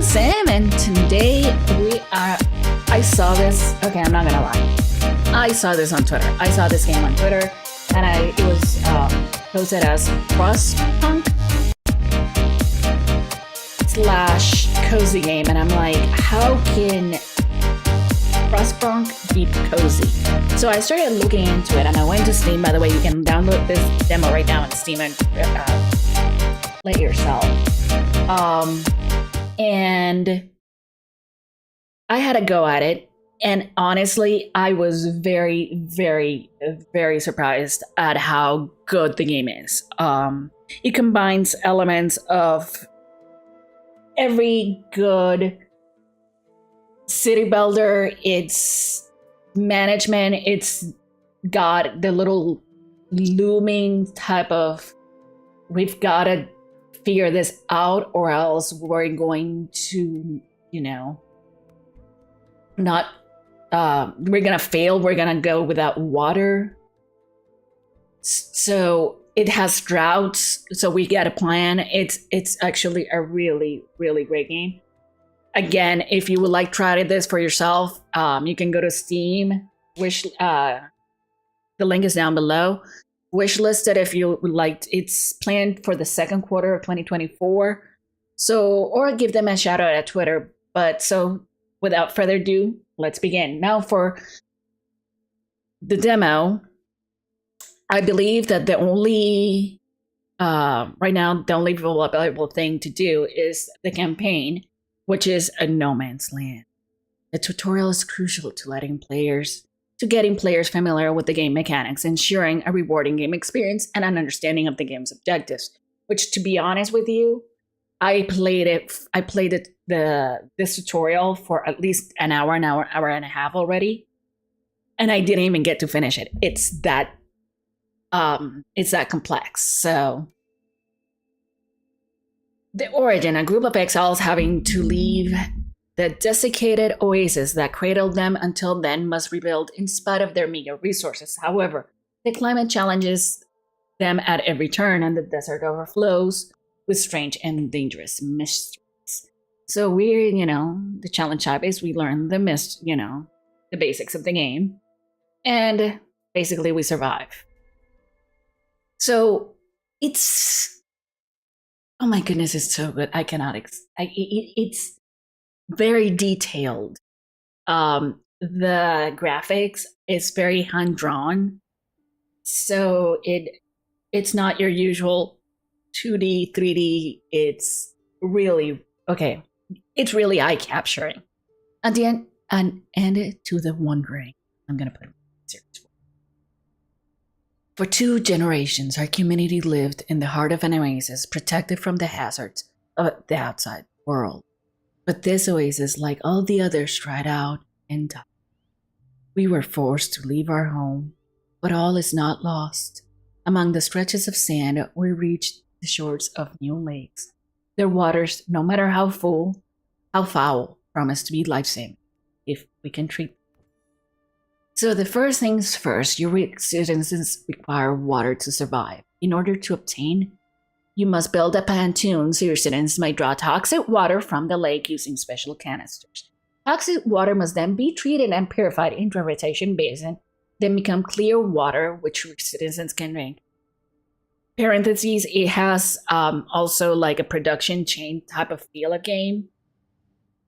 Sam, and today I saw this. Okay, I'm not gonna lie. I saw this on Twitter. I saw this game on Twitter, and it was posted as Frostpunk / cozy game, and I'm like, how can Frostpunk be cozy? So I started looking into it, and I went to Steam. By the way, you can download this demo right now on Steam and play it yourself. And I had a go at it, and honestly, I was very, very, very surprised at how good the game is. It combines elements of every good city builder. It's management. It's got the little looming type of, we've got to figure this out or else we're going to, not, we're going to fail. We're going to go without water. So it has droughts. So we got a plan. It's actually a really, really great game. Again, if you would like try this for yourself, you can go to Steam. The link is down below. Wishlist it if you would like. It's planned for the second quarter of 2024. Or give them a shout out at Twitter. So without further ado, let's begin. Now for the demo, I believe that the only, right now, the only available thing to do is the campaign, which is a no man's land. The tutorial is crucial to getting players familiar with the game mechanics, ensuring a rewarding game experience and an understanding of the game's objectives. Which, to be honest with you, I played this tutorial for at least an hour and a half already, and I didn't even get to finish it. It's that complex. So, the origin: a group of exiles having to leave the desiccated oasis that cradled them until then must rebuild in spite of their meager resources. However, the climate challenges them at every turn, and the desert overflows with strange and dangerous mysteries. So we're, the challenge type is we learn the basics of the game, and basically we survive. So it's, oh my goodness, it's so good. I cannot, it's very detailed. The graphics is very hand-drawn. So it's not your usual 2D, 3D. It's really, okay. It's really eye-capturing. At the end, and to the wondering. I'm going to put it here. For 2 generations, our community lived in the heart of an oasis, protected from the hazards of the outside world. But this oasis, like all the others, dried out and died. We were forced to leave our home, but all is not lost. Among the stretches of sand, we reached the shores of new lakes. Their waters, no matter how foul, promise to be life-saving if we can treat them. So the first things first, your citizens require water to survive. In order to obtain, you must build a pontoon so your citizens may draw toxic water from the lake using special canisters. Toxic water must then be treated and purified into a retention basin, then become clear water which your citizens can drink. Parentheses, it has also like a production chain type of feel of game.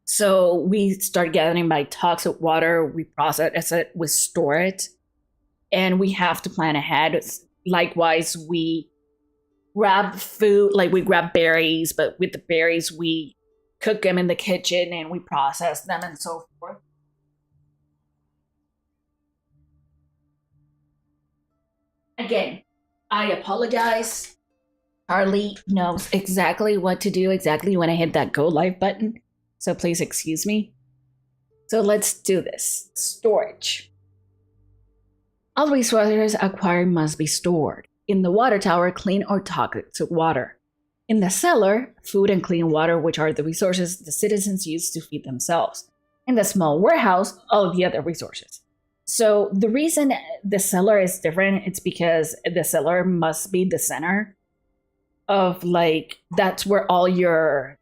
So we start gathering by toxic water, we process it, we store it, and we have to plan ahead. Likewise, we grab food, like we grab berries, but with the berries, we cook them in the kitchen and we process them and so forth. Again, I apologize. Charlie knows exactly what to do exactly when I hit that go live button. So please excuse me. So let's do this. Storage. All resources acquired must be stored. In the water tower, clean or toxic water. In the cellar, food and clean water, which are the resources the citizens use to feed themselves. In the small warehouse, all of the other resources. So the reason the cellar is different, it's because the cellar must be the center of, like, that's where all your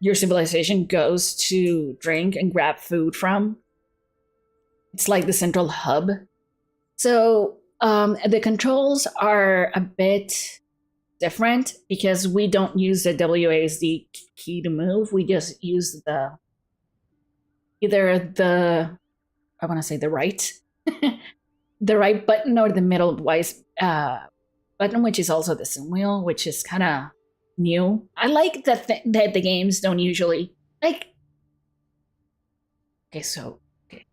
your civilization goes to drink and grab food from. It's like the central hub. So the controls are a bit different because we don't use the WASD key to move. We just use either the, I want to say the right, the right button or the middle button, which is also the sim wheel, which is kind of new. I like that the games don't usually like. Okay, so okay,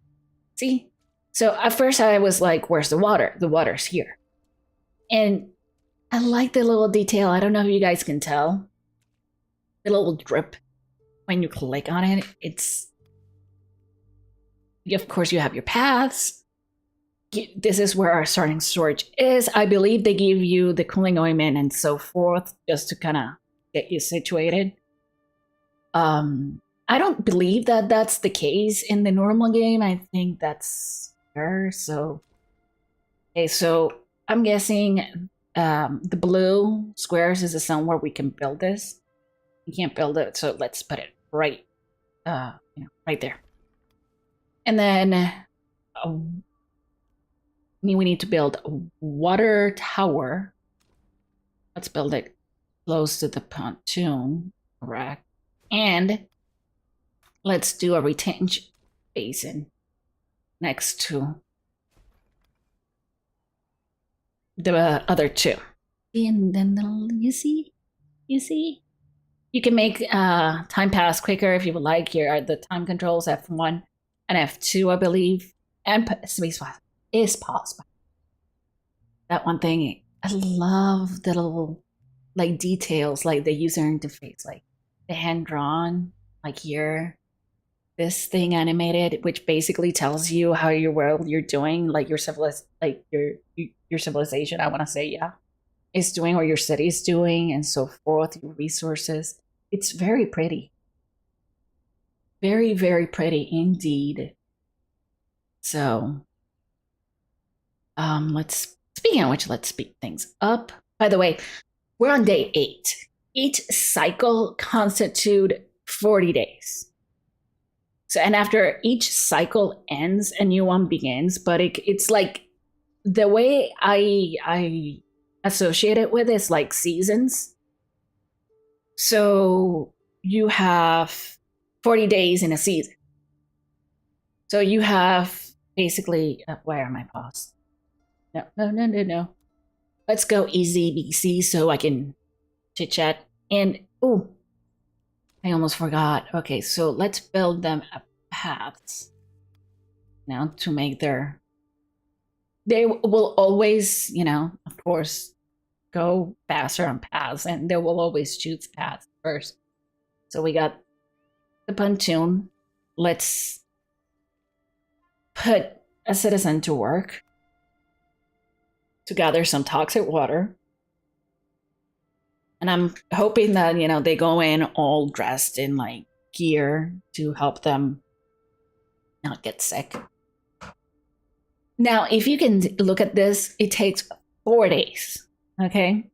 see. So at first I was like, "Where's the water? The water's here," and I like the little detail. I don't know if you guys can tell the little drip when you click on it. It's, of course, you have your paths. This is where our starting storage is. I believe they give you the cooling ointment and so forth just to kind of get you situated. I don't believe that that's the case in the normal game. I think that's her. So, okay, so I'm guessing the blue squares is the zone where we can build this. We can't build it, so let's put it right, right there. And then we need to build a water tower. Let's build it close to the pontoon, correct? And let's do a retention basin next to the other two. And then you see, you can make time pass quicker if you would like. Here are the time controls: F1 and F2, I believe, and spacebar is possible. That one thing, I love the little like details, like the user interface, like the hand drawn, like here, this thing animated, which basically tells you how your world you're doing, like your your civilization, I want to say, yeah, is doing, or your city is doing, and so forth, your resources. It's very pretty. Very, very pretty indeed. So speaking of which, let's speed things up. By the way, we're on day 8. Each cycle constitute 40 days. So, and after each cycle ends, a new one begins. But it's like the way I associate it with is like seasons. So you have 40 days in a season. So you have basically, where am I paused? No. Let's go easy BC so I can chit chat. And, oh, I almost forgot. Okay, so let's build them paths now to make they will always, of course, go faster on paths, and they will always choose paths first. So we got the pontoon. Let's put a citizen to work to gather some toxic water. And I'm hoping that, they go in all dressed in like gear to help them not get sick. Now, if you can look at this, it takes 4 days. Okay.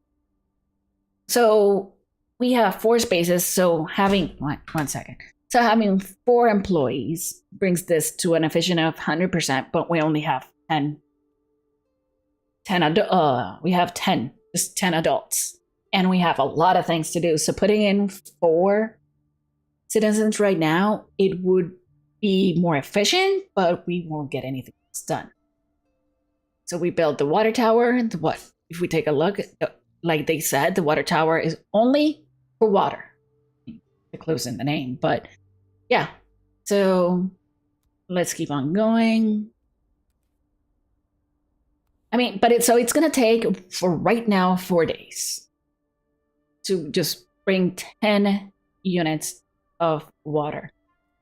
So we have 4 spaces. So having, one second. So having 4 employees brings this to an efficient of 100%, but we only have 10. We have 10, just 10 adults. And we have a lot of things to do. So putting in 4 citizens right now, it would be more efficient, but we won't get anything else done. So we built the water tower. If we take a look, like they said, the water tower is only for water. The clue's in the name, but yeah. So let's keep on going. But it's going to take, for right now, 4 days to just bring 10 units of water.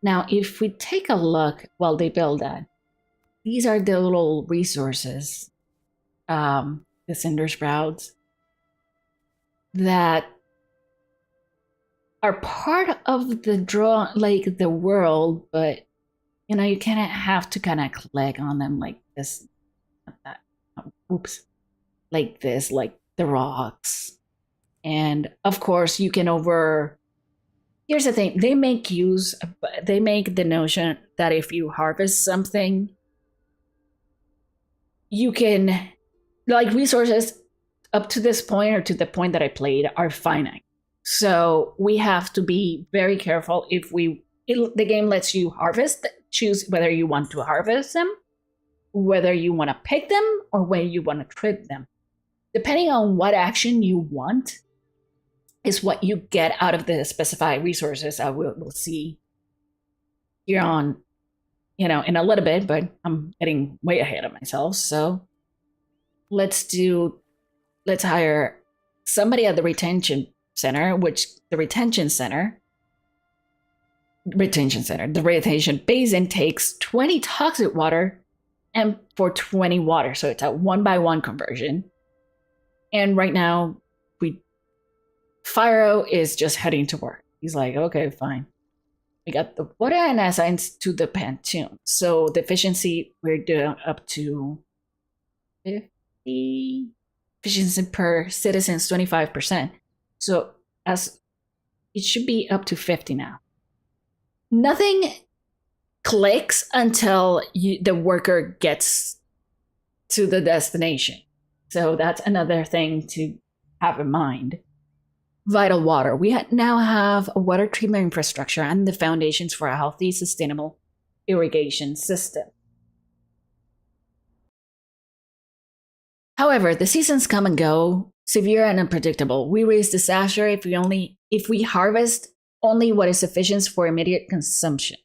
Now, if we take a look while they build that, these are the little resources, the cinder sprouts, that are part of the the world, but you kind of have to kind of click on them like this, like this, like the rocks. And of course you can Here's the thing, they make the notion that if you harvest something, you can, like, resources up to this point or to the point that I played are finite. So we have to be very careful. The game lets you choose whether you want to harvest them, whether you want to pick them, or whether you want to trade them. Depending on what action you want is what you get out of the specified resources. We'll see here on, in a little bit, but I'm getting way ahead of myself. So let's hire somebody at the retention center, the retention basin takes 20 toxic water and for 20 water. So it's a 1-by-1 conversion. And right now, Fyro is just heading to work. He's like, okay, fine. We got the water and assigned to the Pantoon. So the efficiency, we're doing up to 50. Efficiency per citizen is 25%. So it should be up to 50 now. Nothing clicks until the worker gets to the destination. So that's another thing to have in mind. Vital water. We now have a water treatment infrastructure and the foundations for a healthy, sustainable irrigation system. However, the seasons come and go, severe and unpredictable. We raise disaster if we harvest only what is sufficient for immediate consumption.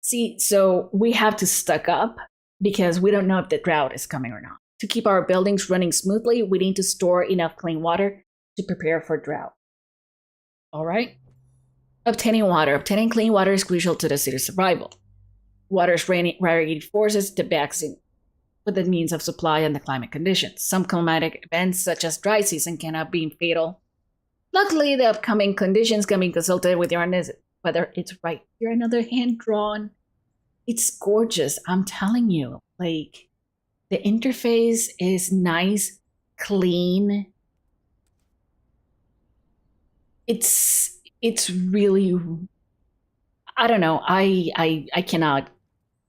See, so we have to stock up because we don't know if the drought is coming or not. To keep our buildings running smoothly, we need to store enough clean water to prepare for drought. All right? Obtaining water. Obtaining clean water is crucial to the city's survival. Water's rarity forces the vaccine with the means of supply and the climate conditions. Some climatic events, such as dry season, cannot be fatal. Luckily, the upcoming conditions can be consulted with your whether it's right here, another hand drawn. It's gorgeous. I'm telling you, like, the interface is nice, clean. It's really, I don't know. I cannot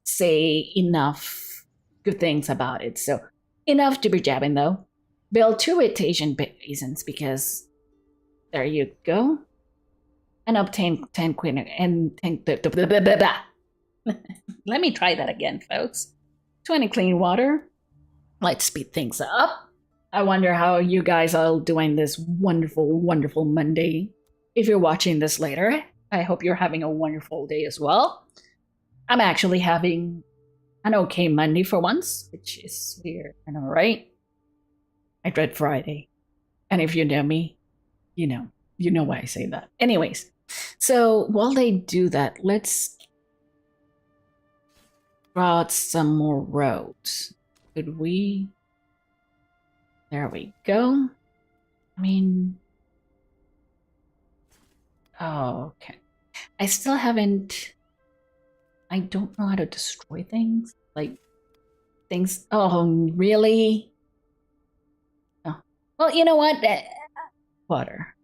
say enough good things about it. So enough to be jabbing though. Build 2 rotation basins because there you go. And obtain 10 queen and 10. Let me try that again, folks. 20 clean water. Let's speed things up. I wonder how you guys are doing this wonderful, wonderful Monday. If you're watching this later, I hope you're having a wonderful day as well. I'm actually having an okay Monday for once, which is weird. I know, right? I dread Friday. And if you know me, you know why I say that. Anyways, so while they do that, let's draw out some more roads. Could we? There we go. I mean, oh, okay. I still haven't, I don't know how to destroy things. Like, things, oh, really? Oh. Well, you know what? Water.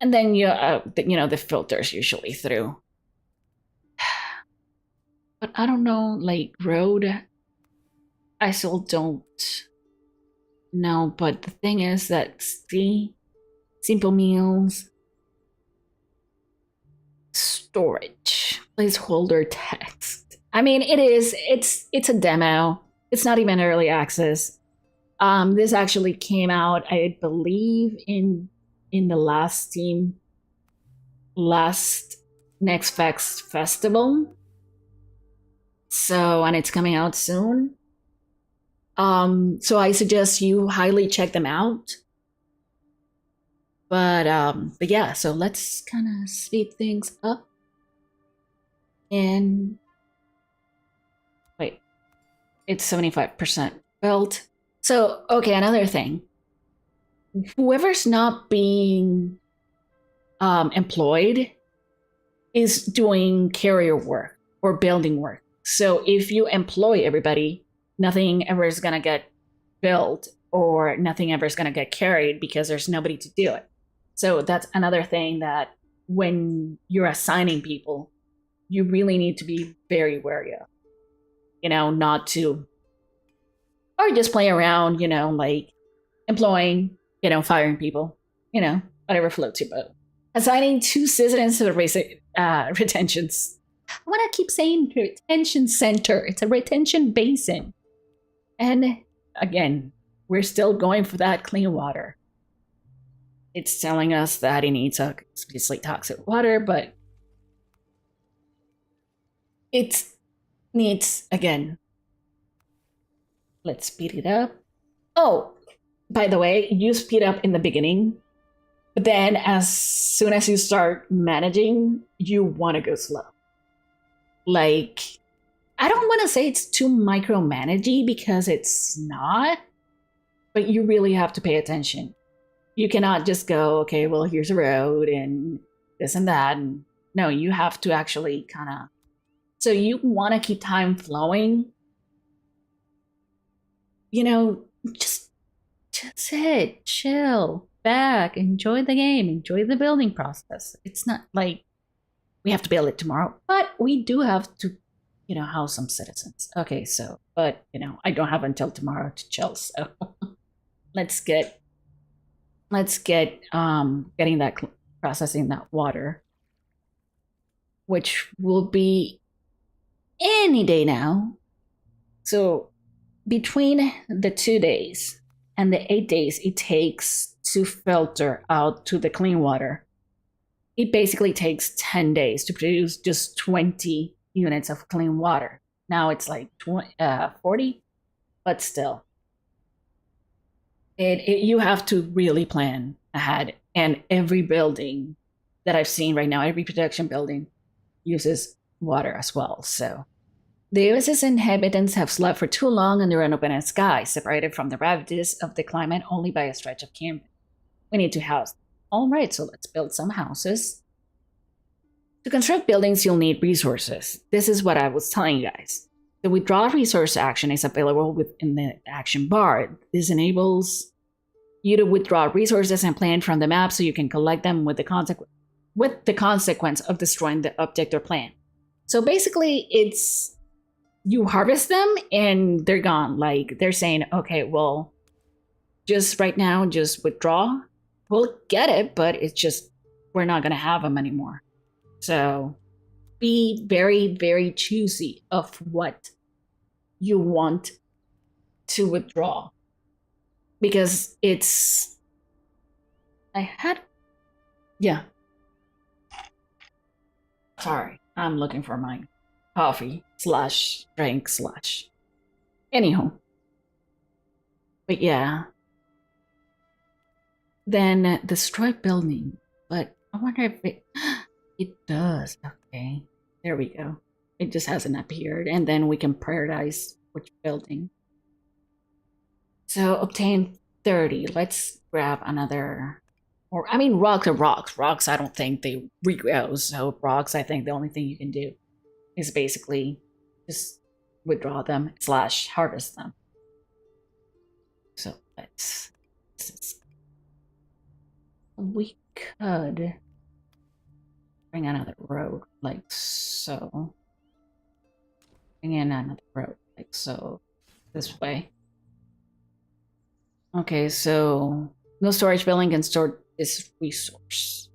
And then, the filters usually through. But I don't know, like, road, I still don't know. But the thing is that, see, simple meals, storage, placeholder text. I mean, it's a demo. It's not even early access. This actually came out, I believe, in the last Next Fest Festival. So, and it's coming out soon. So I suggest you highly check them out. But yeah, so let's kind of speed things up. And wait, it's 75% built. So, okay, another thing. Whoever's not being employed is doing carrier work or building work. So if you employ everybody, nothing ever is going to get built or nothing ever is going to get carried because there's nobody to do it. So that's another thing that when you're assigning people, you really need to be very wary of, not to, or just play around, like employing, firing people, whatever floats your boat. Assigning 2 citizens to the retentions. I want to keep saying retention center. It's a retention basin. And again, we're still going for that clean water. It's telling us that it needs obviously toxic water, but it needs, again, let's speed it up. Oh, by the way, you speed up in the beginning, but then as soon as you start managing, you want to go slow. Like, I don't want to say it's too micromanagey because it's not, but you really have to pay attention. You cannot just go, okay, well, here's a road and this and that. And no, you have to actually kind of, so you want to keep time flowing. Just sit, chill, back, enjoy the game, enjoy the building process. It's not like we have to build it tomorrow, but we do have to, house some citizens. Okay, so, but, I don't have until tomorrow to chill, so let's get getting that, processing that water, which will be any day now. So between the 2 days and the 8 days it takes to filter out to the clean water, it basically takes 10 days to produce just 20 units of clean water. Now it's like 40, but still. You have to really plan ahead. And every building that I've seen right now, every production building uses water as well. So the US's inhabitants have slept for too long under an open sky, separated from the ravages of the climate only by a stretch of canvas. We need to house them. All right, so let's build some houses. To construct buildings, you'll need resources. This is what I was telling you guys. The withdraw resource action is available within the action bar. This enables you to withdraw resources and plan from the map so you can collect them with the consequence of destroying the object or plan. So basically, it's you harvest them and they're gone. Like they're saying, okay, well, just right now, just withdraw. We'll get it, but it's just we're not going to have them anymore. So be very, very choosy of what you want to withdraw. Because Sorry, I'm looking for my coffee / drink / Anyhow. But yeah. Then destroy building. But I wonder if it does. Okay. There we go. It just hasn't appeared. And then we can prioritize which building. So obtain 30. Let's grab another. Rocks are rocks. Rocks, I don't think they regrow. So rocks, I think the only thing you can do is basically just withdraw them / harvest them. So we could bring another road like so. Bring in another road like so. This way. Okay, so no storage building can store this resource.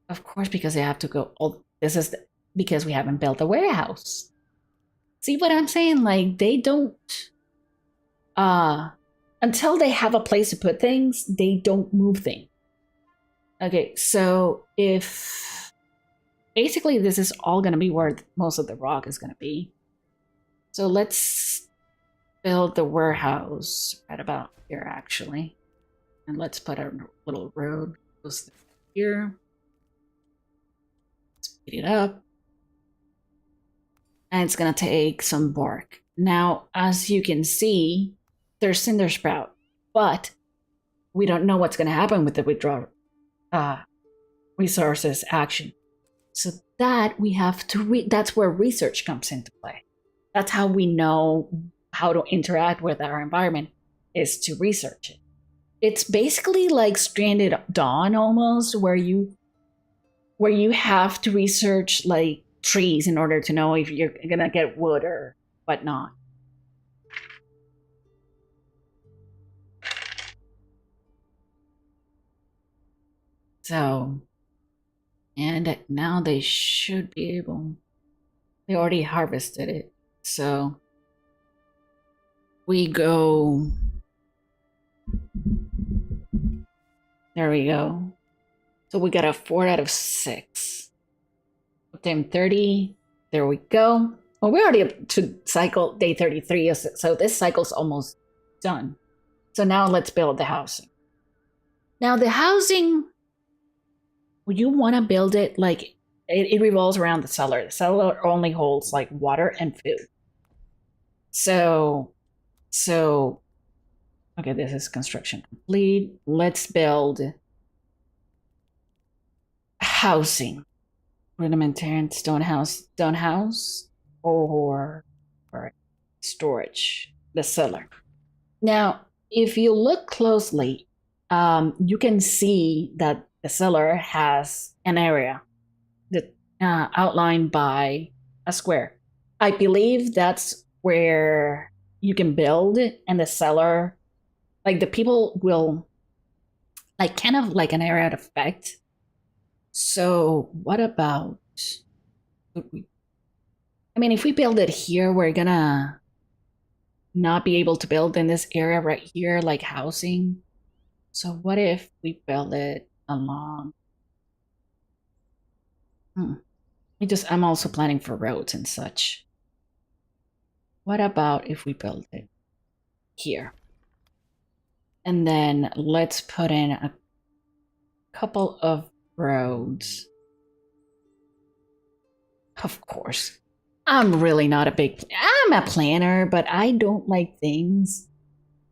Of course, because they have to go. Oh, this is because we haven't built a warehouse. See what I'm saying? Like they don't. Until they have a place to put things, they don't move things. Okay, so if basically this is all going to be where most of the rock is going to be. So let's build the warehouse right about here, actually. And let's put a little road goes here. Speed it up. And it's going to take some bark. Now, as you can see, there's cinder sprout, but we don't know what's going to happen with the withdraw resources action. So that we have to that's where research comes into play. That's how we know how to interact with our environment, is to research it. It's basically like Stranded Dawn almost, where you have to research like trees in order to know if you're gonna get wood or whatnot. So, and now they should be able. They already harvested it, so we go. There we go. So we got a 4 out of 6. Time 30. There we go. Well, we're already up to cycle day 33, so this cycle's almost done. So now let's build the housing. Now the housing, you want to build it like it revolves around the cellar. The cellar only holds like water and food. So, okay, this is construction complete. Let's build housing. Rudimentary stone house, or storage, the cellar. Now, if you look closely, you can see that the cellar has an area that outlined by a square. I believe that's where you can build, and the cellar, like the people will, like kind of like an area of effect. So what about, I mean, if we build it here, we're gonna not be able to build in this area right here, like housing. So what if we build it along? I'm also planning for roads and such. What about if we build it here? And then let's put in a couple of roads. Of course. I'm really not I'm a planner, but I don't like things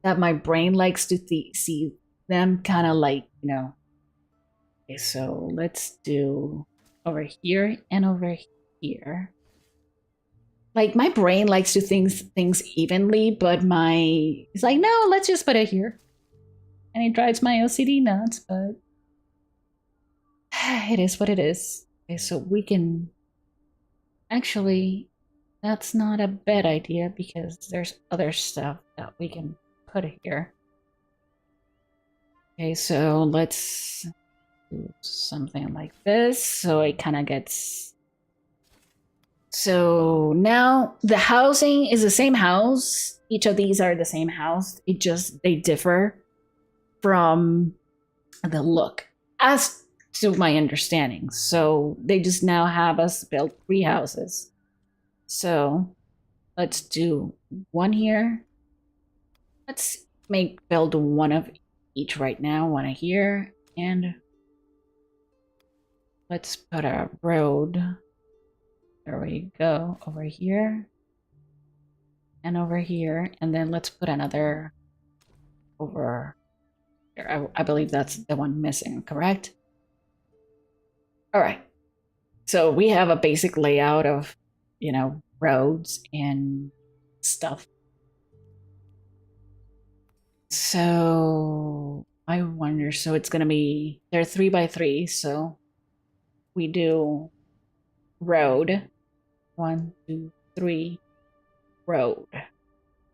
that my brain likes to see them kind of like, Okay, so let's do over here and over here. Like my brain likes to think things evenly, but it's like, no, let's just put it here. And it drives my OCD nuts, but it is what it is. Okay, so we can actually, that's not a bad idea because there's other stuff that we can put here. Okay, so let's do something like this. So it kind of gets. So now the housing is the same house. Each of these are the same house. They differ from the look, as to my understanding. So they just now have us build 3 houses. So let's do one here. Let's build one of each right now, one here, and let's put a road. There we go, over here and over here, and then let's put another over here. I believe that's the one missing, correct? All right. So we have a basic layout of, roads and stuff. So I wonder, so it's going to be, they're 3 by 3. So we do road, 1, 2, 3, road.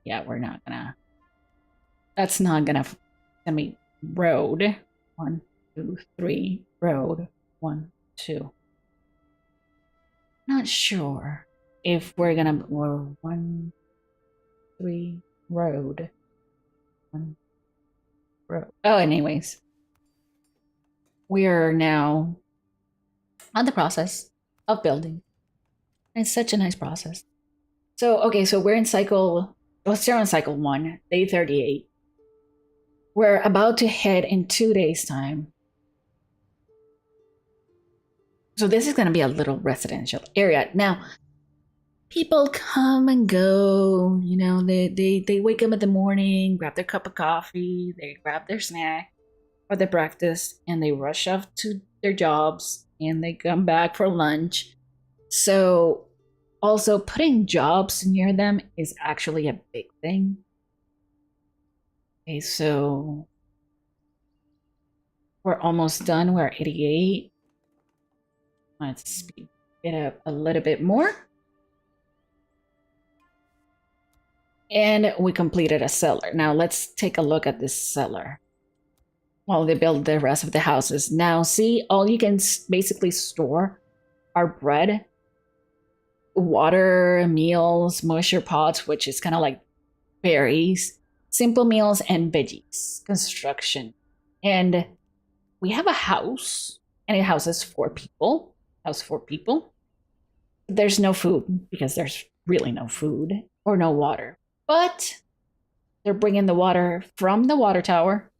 Yeah, we're not gonna, that's not gonna be road, 1, 2, 3, road, 1, 2. Not sure if we're 1, 3, road, 1, road. Oh, anyways, we are now on the process of building. It's such a nice process. So, okay, so we're in let's start on cycle 1, day 38. We're about to head in 2 days' time. So this is going to be a little residential area. Now, people come and go, they wake up in the morning, grab their cup of coffee, they grab their snack or their breakfast, and they rush off to their jobs, and they come back for lunch. So also putting jobs near them is actually a big thing. Okay, so We're almost done. We're at 88. Let's speed it up a little bit more. And we completed a cellar. Now let's take a look at this cellar while they build the rest of the houses. Now, see, all you can basically store are bread, water, meals, moisture pots, which is kind of like berries, simple meals, and veggies. Construction. And we have a house, and it houses 4 people. House 4 people. There's no food because there's really no food or no water. But they're bringing the water from the water tower,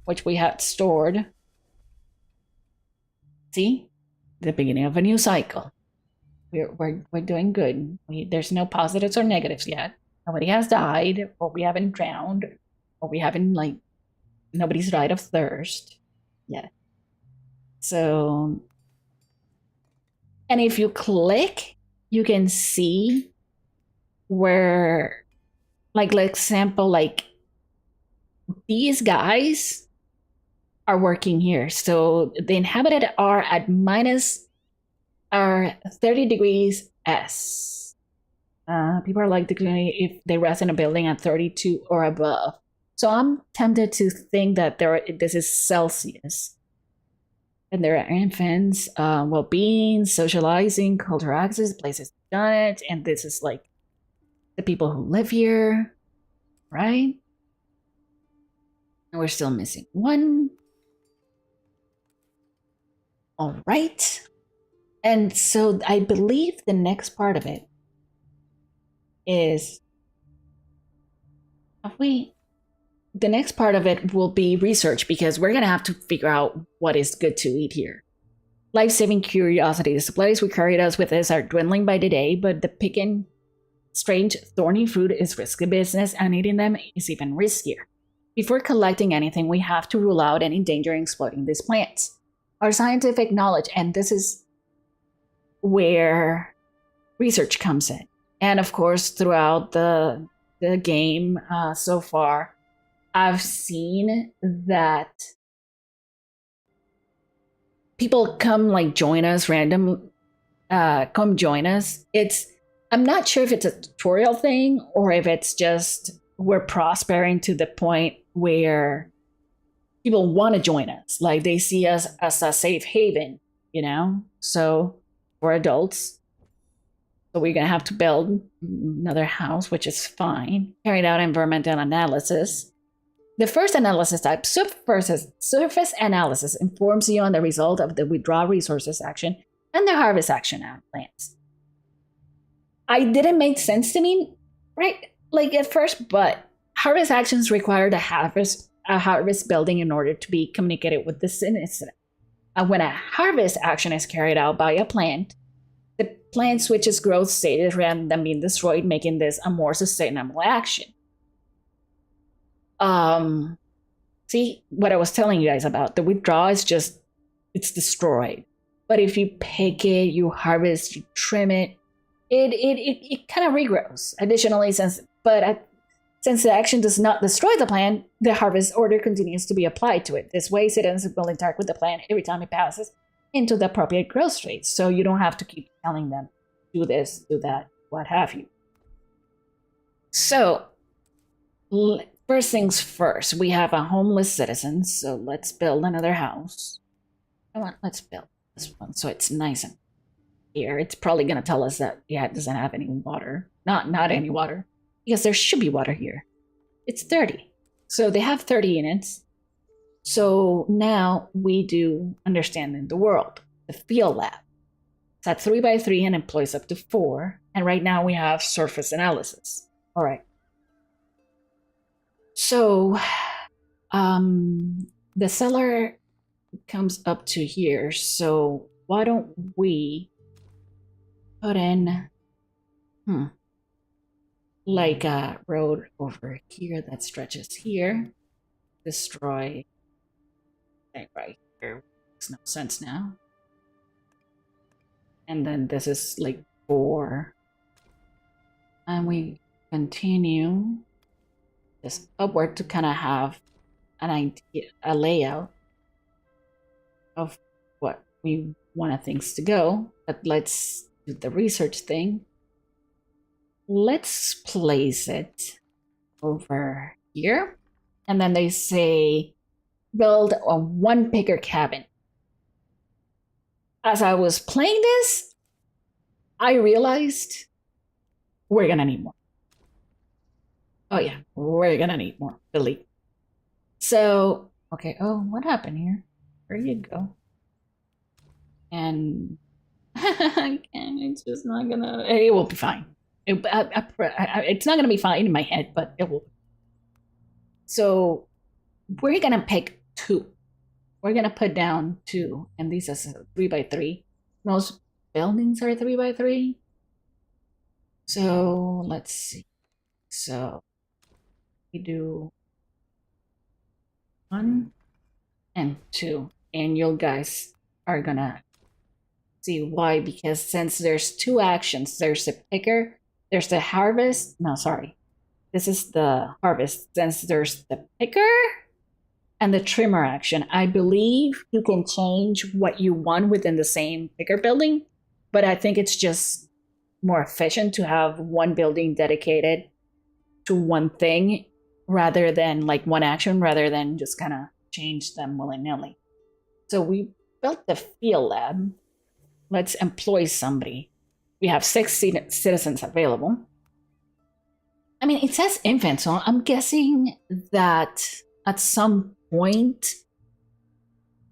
which we had stored. See? The beginning of a new cycle. We're doing good. There's no positives or negatives yet. Nobody has died, or we haven't drowned, or we haven't, like, nobody's died of thirst yet. So, and if you click, you can see where, like example, like these guys are working here. So the inhabited are at are 30 degrees S. People are like if they rest in a building at 32 or above. So I'm tempted to think that this is Celsius. And there are infants, well-being, socializing, cultural access, places done it, and this is like the people who live here, right? And we're still missing one. All right. And so I believe the next part of it is, the next part of it will be research, because we're going to have to figure out what is good to eat here. Life-saving curiosity. The supplies we carried us with this are dwindling by the day, but the picking strange thorny fruit is risky business, and eating them is even riskier. Before collecting anything, we have to rule out any danger in exploiting these plants. Our scientific knowledge, and this is where research comes in. And of course, throughout the game so far, I've seen that people come join us come join us. I'm not sure if it's a tutorial thing or if it's just we're prospering to the point where people want to join us. Like they see us as a safe haven, So we're adults. So we're going to have to build another house, which is fine. Carried out environmental analysis. The first analysis type, surface analysis, informs you on the result of the withdraw resources action and the harvest action plans. I didn't make sense to me, right? Like at first, but harvest actions require a harvest building in order to be communicated with the incident. When a harvest action is carried out by a plant, the plant switches growth stages rather than being destroyed, making this a more sustainable action. See what I was telling you guys about the withdraw is it's destroyed. But if you pick it, you harvest, you trim it, it kind of regrows. Additionally, since the action does not destroy the plant, the harvest order continues to be applied to it. This way, citizens will interact with the plant every time it passes into the appropriate growth state. So you don't have to keep telling them, do this, do that, what have you. So, first things first, we have a homeless citizen. So let's build another house. Come on, let's build this one so it's nice and here. It's probably going to tell us that, it doesn't have any water. Not any water. Because there should be water here. It's 30. So they have 30 units. So now we do understanding the world, the field lab. It's at 3x3 and employs up to 4. And right now we have surface analysis. All right. So the cellar comes up to here. So why don't we put in like a road over here that stretches here, destroy right here. Makes no sense now. And then this is like 4. And we continue this upward to kind of have an idea, a layout. of what we want things to go, but let's do the research thing. Let's place it over here. And then they say build a one picker cabin. As I was playing this, I realized we're gonna need more. Oh yeah, we're gonna need more. Delete. So, okay, oh, what happened here? There you go. And it's just not gonna, it will be fine. It's not gonna be fine in my head, but it will. So we're gonna pick 2. We're gonna put down 2, and these are 3x3. Most buildings are 3x3. So let's see. So we do 1 and 2, and you guys are gonna see why, because since there's 2 actions, there's the picker, there's the harvest. No, sorry. This is the harvest. Since there's the picker and the trimmer action, I believe you can change what you want within the same picker building, but I think it's just more efficient to have one building dedicated to one thing rather than like one action, rather than just kind of change them willy-nilly. So we built the field lab. Let's employ somebody. We have 6 citizens available. I mean, it says infant, so I'm guessing that at some point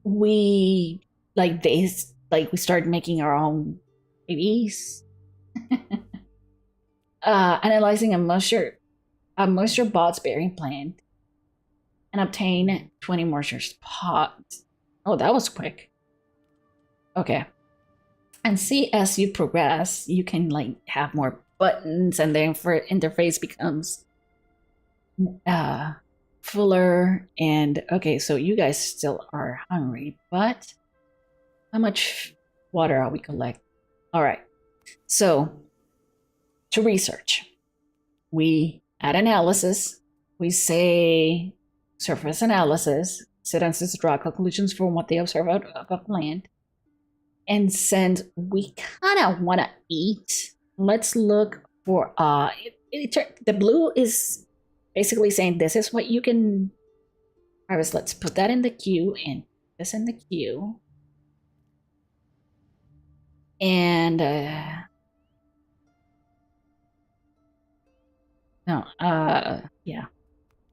we we start making our own babies. Analyzing a moisture bots bearing plant and obtain 20 moisture spots. Oh, that was quick. Okay. And see, as you progress, you can like have more buttons, and the interface becomes fuller. And okay, so you guys still are hungry, but how much water are we collecting? All right. So to research, we add analysis. We say surface analysis. Citizens draw conclusions from what they observe out of land. And since we kind of want to eat, let's look for the blue is basically saying this is what you can harvest. Let's put that in the queue and this in the queue. And yeah.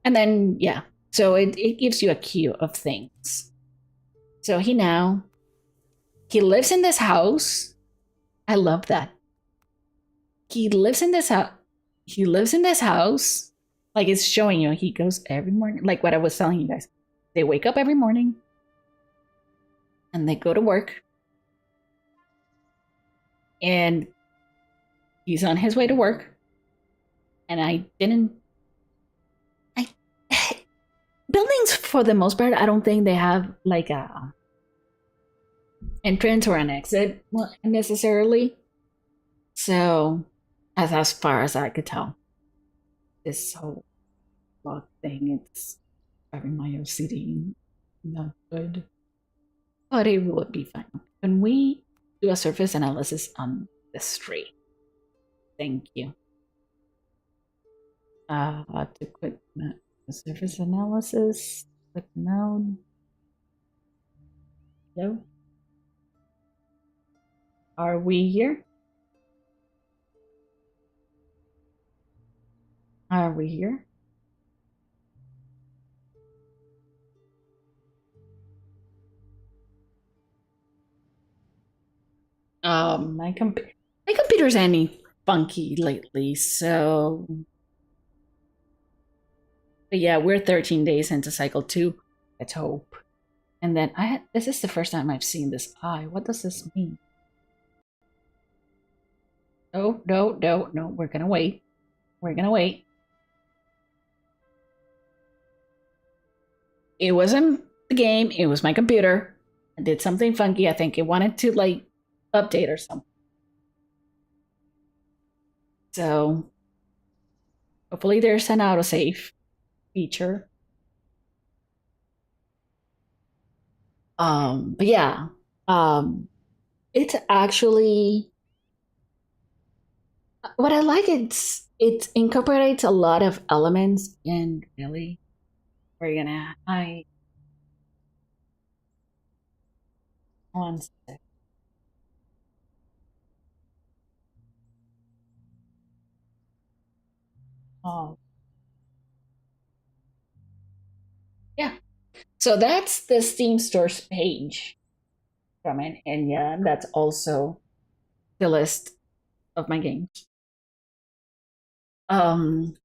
And then yeah. So it gives you a queue of things. So he lives in this house. I love that. He lives in this house. He lives in this house. Like it's showing you, he goes every morning. Like what I was telling you guys. They wake up every morning. And they go to work. And he's on his way to work. And buildings for the most part, I don't think they have like a entrance or an exit necessarily. So as far as I could tell, this whole block thing, it's driving my OCD not good. But it would be fine. Can we do a surface analysis on the street? Thank you. To quit the surface analysis. Click node. Hello? Are we here? Are we here? My computer's any funky lately, so but yeah, we're 13 days into cycle 2. Let's hope. And then this is the first time I've seen this eye. What does this mean? No, we're gonna wait. We're gonna wait. It wasn't the game, it was my computer. I did something funky. I think it wanted to like update or something. So hopefully there's an autosave feature. But yeah, um, it's actually what I like. It incorporates a lot of elements and really we're gonna I one sec. Oh yeah. So that's the Steam Stores page from it, and yeah, that's also the list of my games. Um,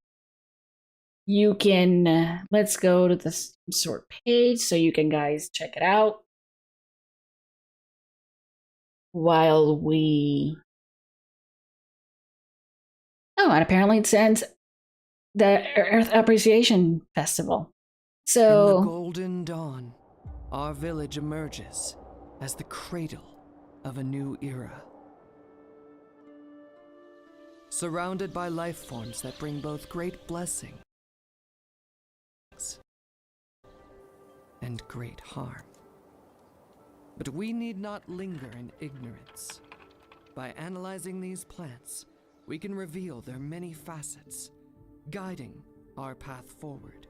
you can let's go to the Steam Store page so you can guys check it out while we. Oh, and apparently it sends the Earth Appreciation Festival. In the So golden dawn, our village emerges as the cradle of a new era. Surrounded by life forms that bring both great blessings and great harm. But we need not linger in ignorance. By analyzing these plants, we can reveal their many facets, guiding our path forward.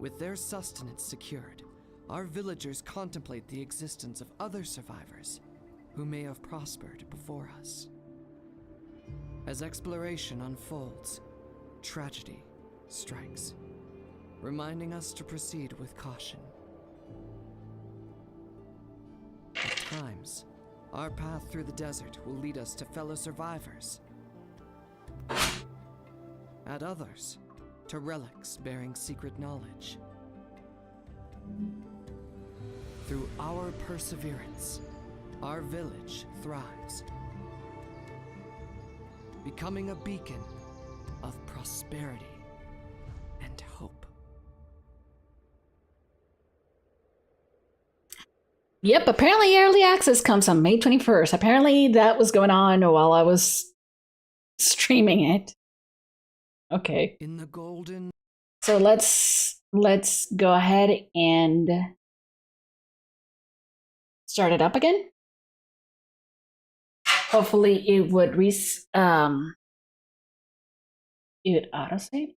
With their sustenance secured, our villagers contemplate the existence of other survivors who may have prospered before us. As exploration unfolds, tragedy strikes, reminding us to proceed with caution. At times, our path through the desert will lead us to fellow survivors. At others, to relics bearing secret knowledge. Through our perseverance, our village thrives, becoming a beacon of prosperity and hope. yep, apparently early access comes on May 21st. Apparently that was going on while I was streaming it. Okay. In the golden So let's go ahead and start it up again. Hopefully it would it would autosave.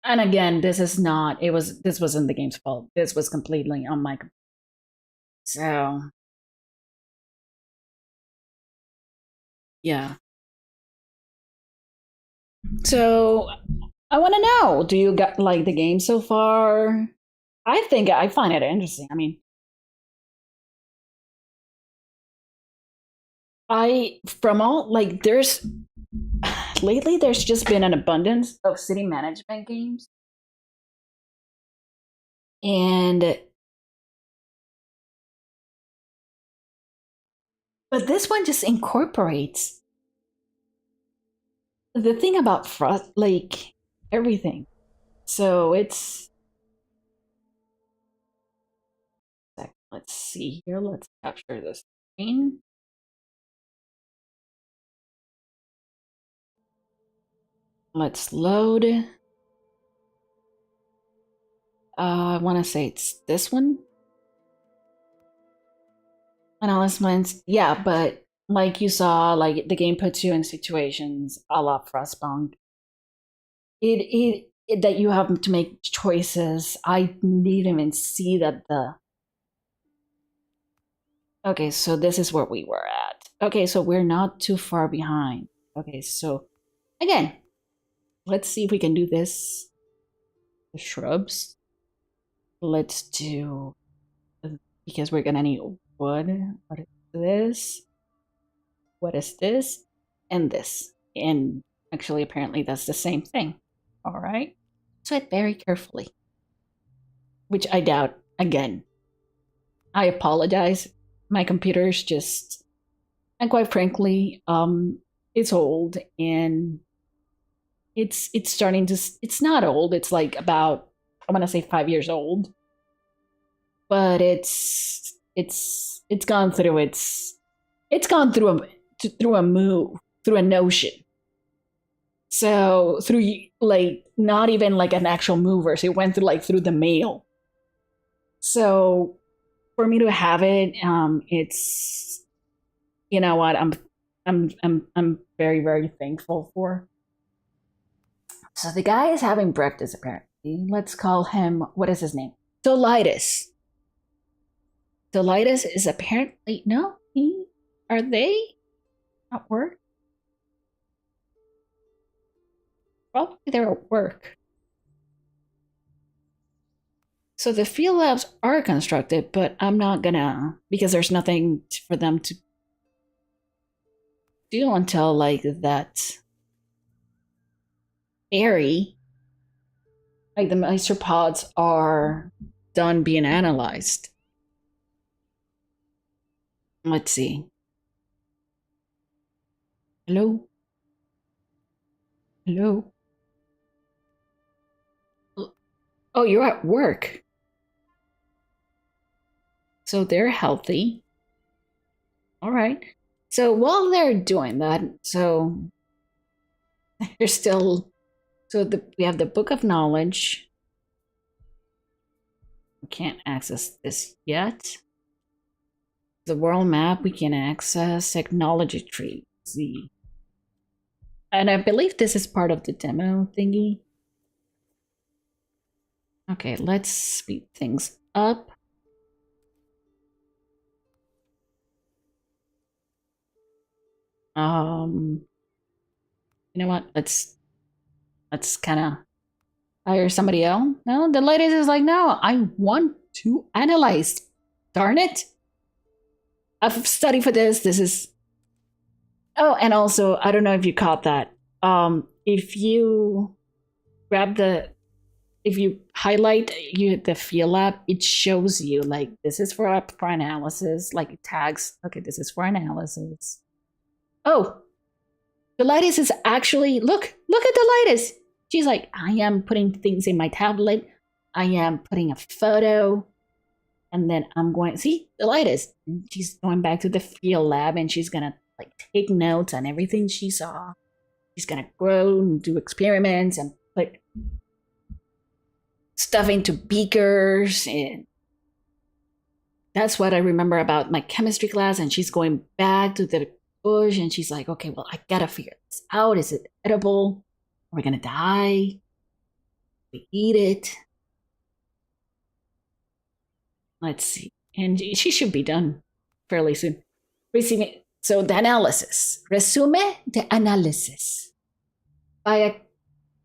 And again, this wasn't the game's fault. This was completely on my computer. So yeah. So I want to know, do you got like the game so far? I think I find it interesting. I mean, I from all like there's lately there's just been an abundance of city management games. And but this one just incorporates the thing about frost like everything. So it's let's see here. Let's capture this screen. Let's load. I want to say it's this one. Announcements. Yeah, but like you saw, like the game puts you in situations a la Frostpunk. It that you have to make choices. I didn't even see that the. Okay, so this is where we were at. Okay, so we're not too far behind. Okay, so again, let's see if we can do this. The shrubs. Let's do because we're gonna need wood. What is this? What is this? And this. And actually, apparently, that's the same thing. All right. Tread very carefully, which I doubt. Again, I apologize. My computer is just, and quite frankly, it's old and it's starting to. It's not old. It's like about I want to say 5 years old, but it's gone through it's gone through a move through a notion. So through like not even like an actual mover, so it went through like through the mail. So for me to have it, it's, you know what, I'm very very thankful for. So the guy is having breakfast apparently. Let's call him, what is his name? Dolitus. Dolitus is apparently, no, are they at work? Probably they're at work. So the field labs are constructed, but I'm not gonna, because there's nothing for them to do until like that airy, like the moisture pods are done being analyzed. Let's see. Hello? Hello? Oh, you're at work. So they're healthy. All right. So while they're doing that, so they're still, so we have the Book of Knowledge. We can't access this yet. The world map we can access. Technology tree. Z. And I believe this is part of the demo thingy. Okay, let's speed things up. You know what? Let's kind of hire somebody else. No, the lady is like, no, I want to analyze. Darn it! I've studied for this. This is. Oh, and also, I don't know if you caught that. If you grab if you highlight the field lab, it shows you like this is for analysis. Like it tags. Okay, this is for analysis. Oh, Delitus is actually look at Delitus. She's like, I am putting things in my tablet. I am putting a photo, and then I'm going see Delitus. And she's going back to the field lab, and she's gonna like take notes on everything she saw. She's gonna grow and do experiments and put stuff into beakers, and that's what I remember about my chemistry class. And she's going back to the bush, and she's like, okay, well, I gotta figure this out. Is it edible? Are we gonna die? We eat it. Let's see. And she should be done fairly soon. So the analysis. Resume the analysis. By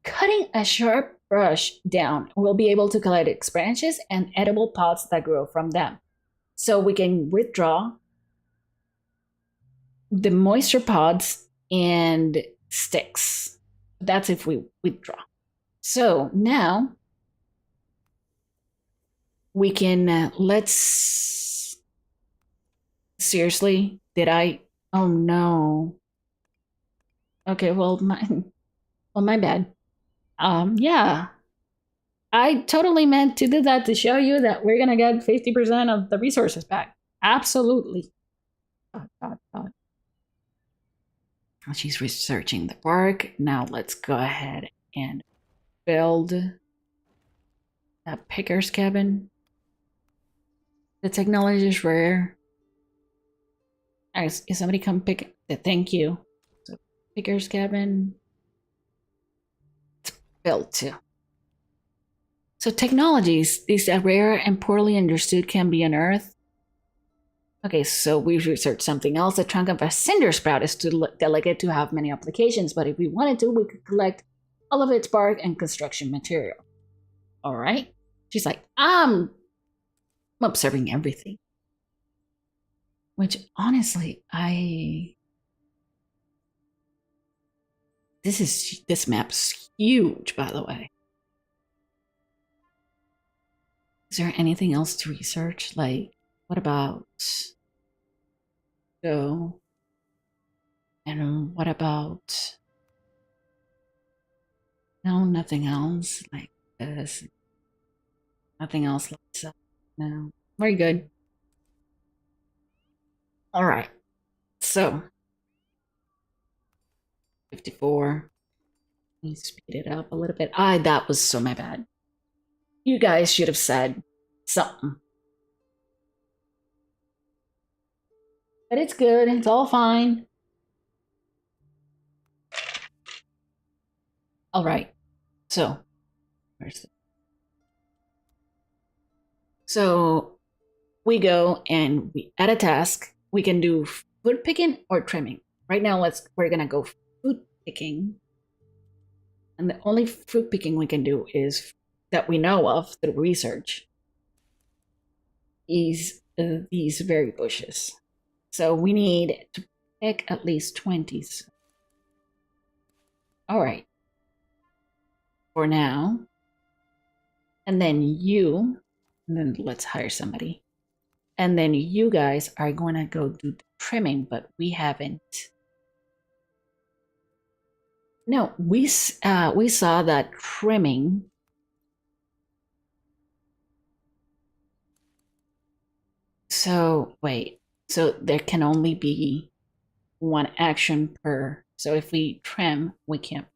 cutting a sharp brush down, we'll be able to collect its branches and edible pods that grow from them. So we can withdraw the moisture pods and sticks. That's if we withdraw. So now we can, let's, seriously, did I, oh no. Okay, well, my bad. Yeah. I totally meant to do that to show you that we're gonna get 50% of the resources back. Absolutely. She's researching the bark. Now let's go ahead and build that picker's cabin. The technology is rare. Is somebody come pick it? Thank you. So picker's cabin. It's built too. So technologies, these are rare and poorly understood, can be unearthed. Okay, so we've researched something else. The trunk of a cinder sprout is too delicate to have many applications, but if we wanted to, we could collect all of its bark and construction material. All right. She's like, I'm observing everything. Which, honestly, this map's huge, by the way. Is there anything else to research? Like, what about go? And what about no, nothing else like this. Nothing else like that. No. Very good. All right. So 54. Let me speed it up a little bit. That was so my bad. You guys should have said something. But it's good. It's all fine. All right. So, where's the... So we go and we add a task. We can do food picking or trimming. Right now, we're gonna go food picking. And the only food picking we can do is that we know of through research is these berry bushes. So we need to pick at least 20. All right. For now. And then and then let's hire somebody. And then you guys are going to go do the trimming, but we haven't. No, we saw that trimming. So wait, so there can only be one action per. So if we trim, we can't.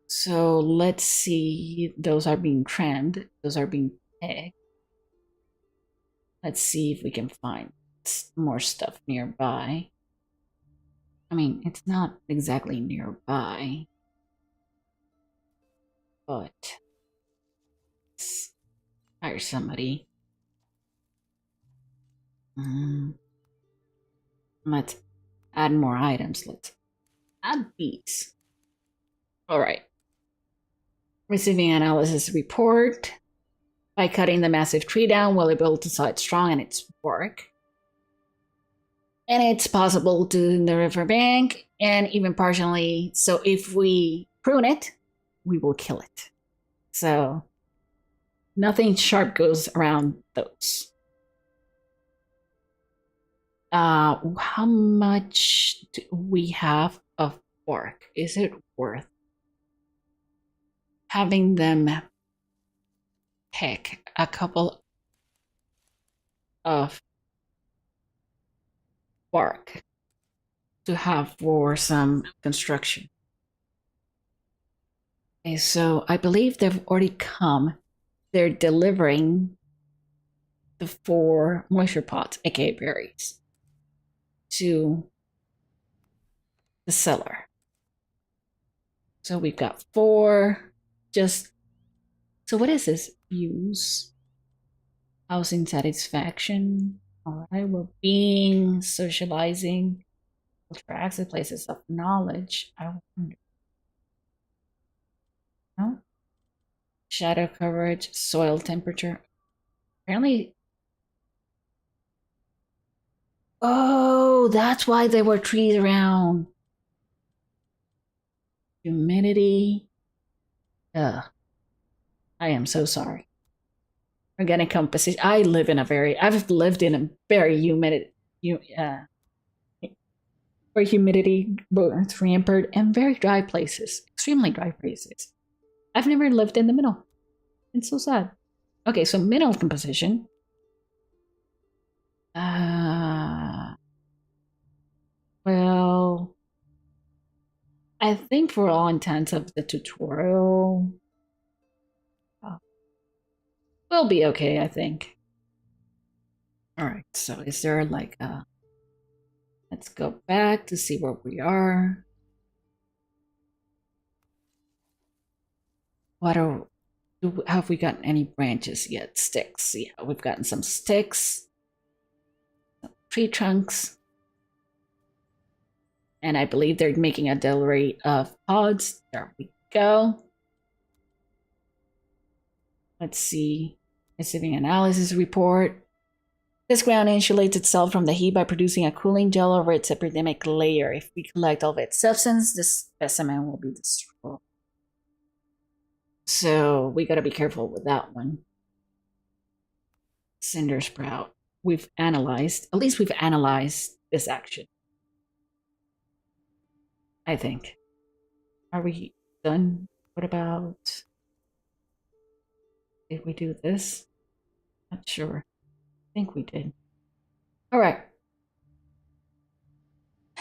So let's see. Those are being trimmed. Those are being picked. Let's see if we can find more stuff nearby. I mean, it's not exactly nearby, but let's hire somebody. Let's add more items. Let's add these. All right. Receiving analysis report. By cutting the massive tree down, we'll be able to saw it strong in its work. And it's possible to in the riverbank and even partially. So if we prune it, we will kill it. So nothing sharp goes around those. How much do we have of work? Is it worth having them pick a couple of bark to have for some construction? Okay, so I believe they've already come. They're delivering the 4 moisture pots, aka berries, to the cellar. So we've got 4. So what is this? Use housing satisfaction. All right, well-being, socializing, cultural access, places of knowledge. I wonder. No? Shadow coverage, soil temperature. Apparently. Oh, that's why there were trees around. Humidity. Ugh. I am so sorry. Organic composition. I've lived in a very humid, where humidity both rampant and very dry places, extremely dry places. I've never lived in the middle. It's so sad. Okay, so mineral composition. Well, I think for all intents of the tutorial, we'll be okay, I think. All right, so is there like a... Let's go back to see where we are. Have we gotten any branches yet? Sticks. Yeah, we've gotten some sticks, some tree trunks. And I believe they're making a delivery of pods. There we go. Let's see. Receiving analysis report. This ground insulates itself from the heat by producing a cooling gel over its epidemic layer. If we collect all of its substance, this specimen will be destroyed. So we gotta be careful with that one. Cinder sprout. At least we've analyzed this action. I think. Are we done? What about... Did we do this? Not sure. I think we did. All right.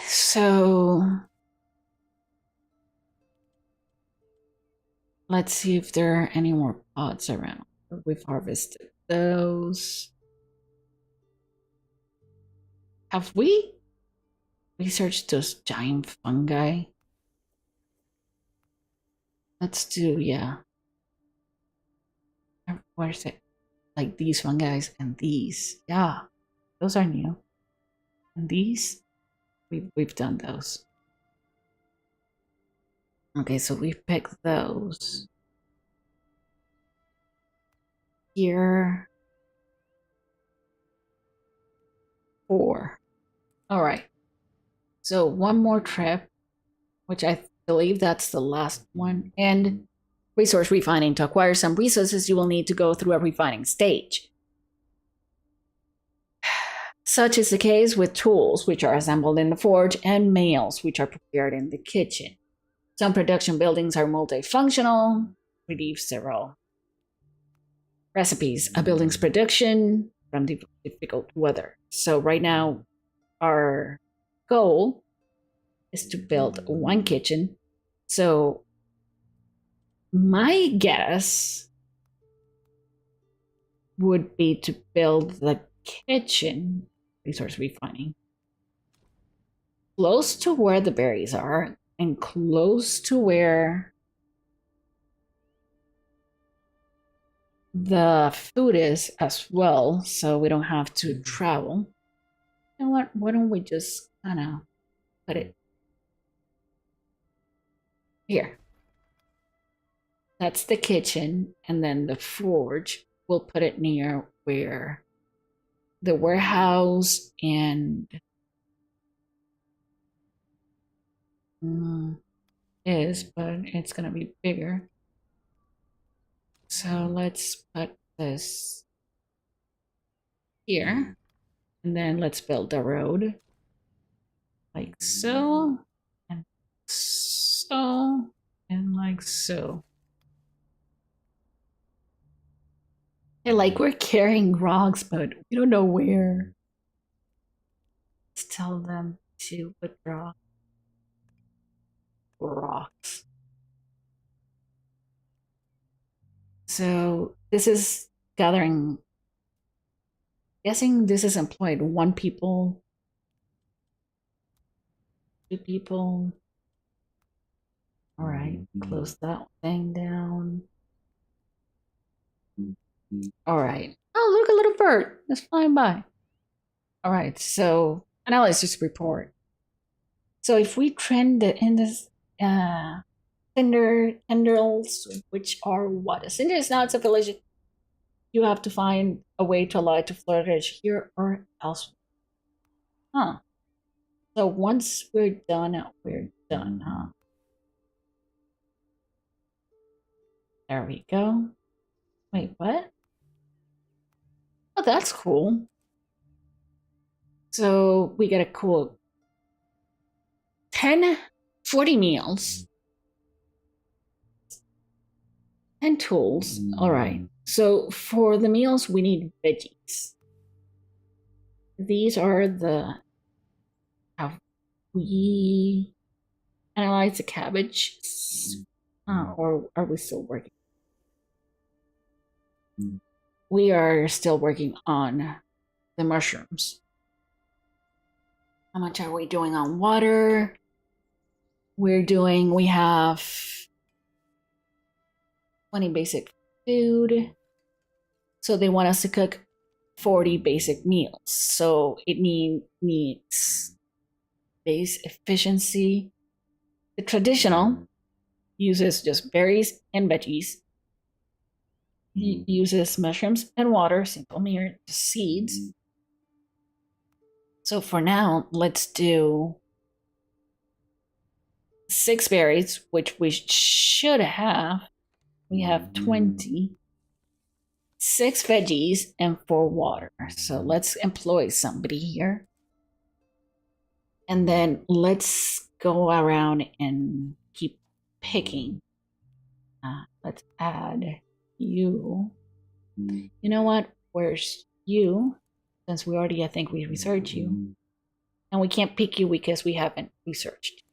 So let's see if there are any more pods around. We've harvested those. Have we researched those giant fungi? Let's do, yeah. Where's it? Like these fungi and these. Yeah, those are new. And these, we've done those. Okay, so we've picked those. Here. 4. All right. So one more trip, which I believe that's the last one. And resource refining. To acquire some resources, you will need to go through a refining stage. Such is the case with tools, which are assembled in the forge, and meals, which are prepared in the kitchen. Some production buildings are multifunctional, relieve several recipes, a building's production from difficult weather. So right now, our goal is to build one kitchen. So my guess would be to build the kitchen, resource refining, close to where the berries are and close to where the food is as well, so we don't have to travel. You know what? Why don't we just kind of put it here? That's the kitchen, and then the forge, we'll put it near where the warehouse and is, but it's gonna be bigger. So let's put this here, and then let's build the road like so, and so, and like so. And like we're carrying rocks, but we don't know where. Let's tell them to withdraw rocks. So this is gathering. Guessing this is employed 1 people, 2 people. All right, close that thing down. All right. Oh, look, a little bird. It's flying by. All right, so analysis report. So if we trend in this cinder tendrils, which are what? A cinder is now it's a village. You have to find a way to allow it to flourish here or elsewhere. Huh. So once we're done, huh? There we go. Wait, what? Oh, that's cool. So we get a cool 40 meals, 10 tools. All right. So for the meals, we need veggies. These are have we analyzed the cabbage? Or are we still working? We are still working on the mushrooms. How much are we doing on water? We have 20 basic food. So they want us to cook 40 basic meals. So it needs base efficiency. The traditional uses just berries and veggies. He uses mushrooms and water, simple mere seeds. So for now, let's do 6 berries, which we should have. We have 20. 6 veggies and 4 water. So let's employ somebody here. And then let's go around and keep picking. Let's add you. You know what? Where's you? Since we already, I think we researched you. And we can't pick you because we haven't researched.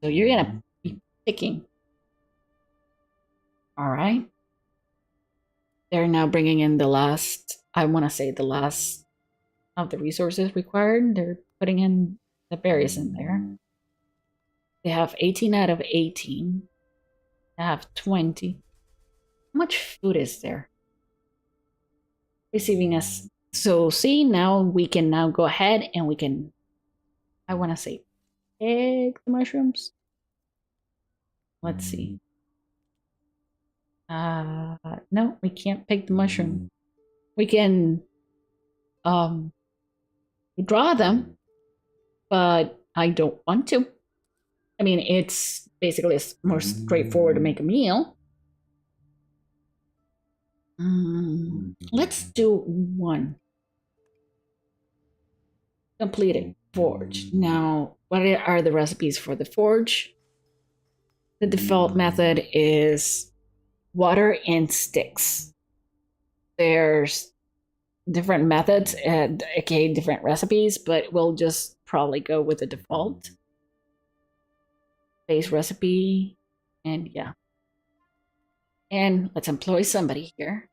So you're going to be picking. All right. They're now bringing in the last, I want to say the last of the resources required. They're putting in the berries in there. They have 18 out of 18. They have 20. How much food is there? Receiving us. So see, now we can now go ahead and we can, I want to say, pick the mushrooms. Let's see. No, we can't pick the mushroom. We can draw them, but I don't want to. I mean, it's basically more straightforward to make a meal. Let's do one. Completed forge. Now, what are the recipes for the forge? The default method is water and sticks. There's different methods and aka different recipes, but we'll just probably go with the default base recipe. And yeah. And let's employ somebody here.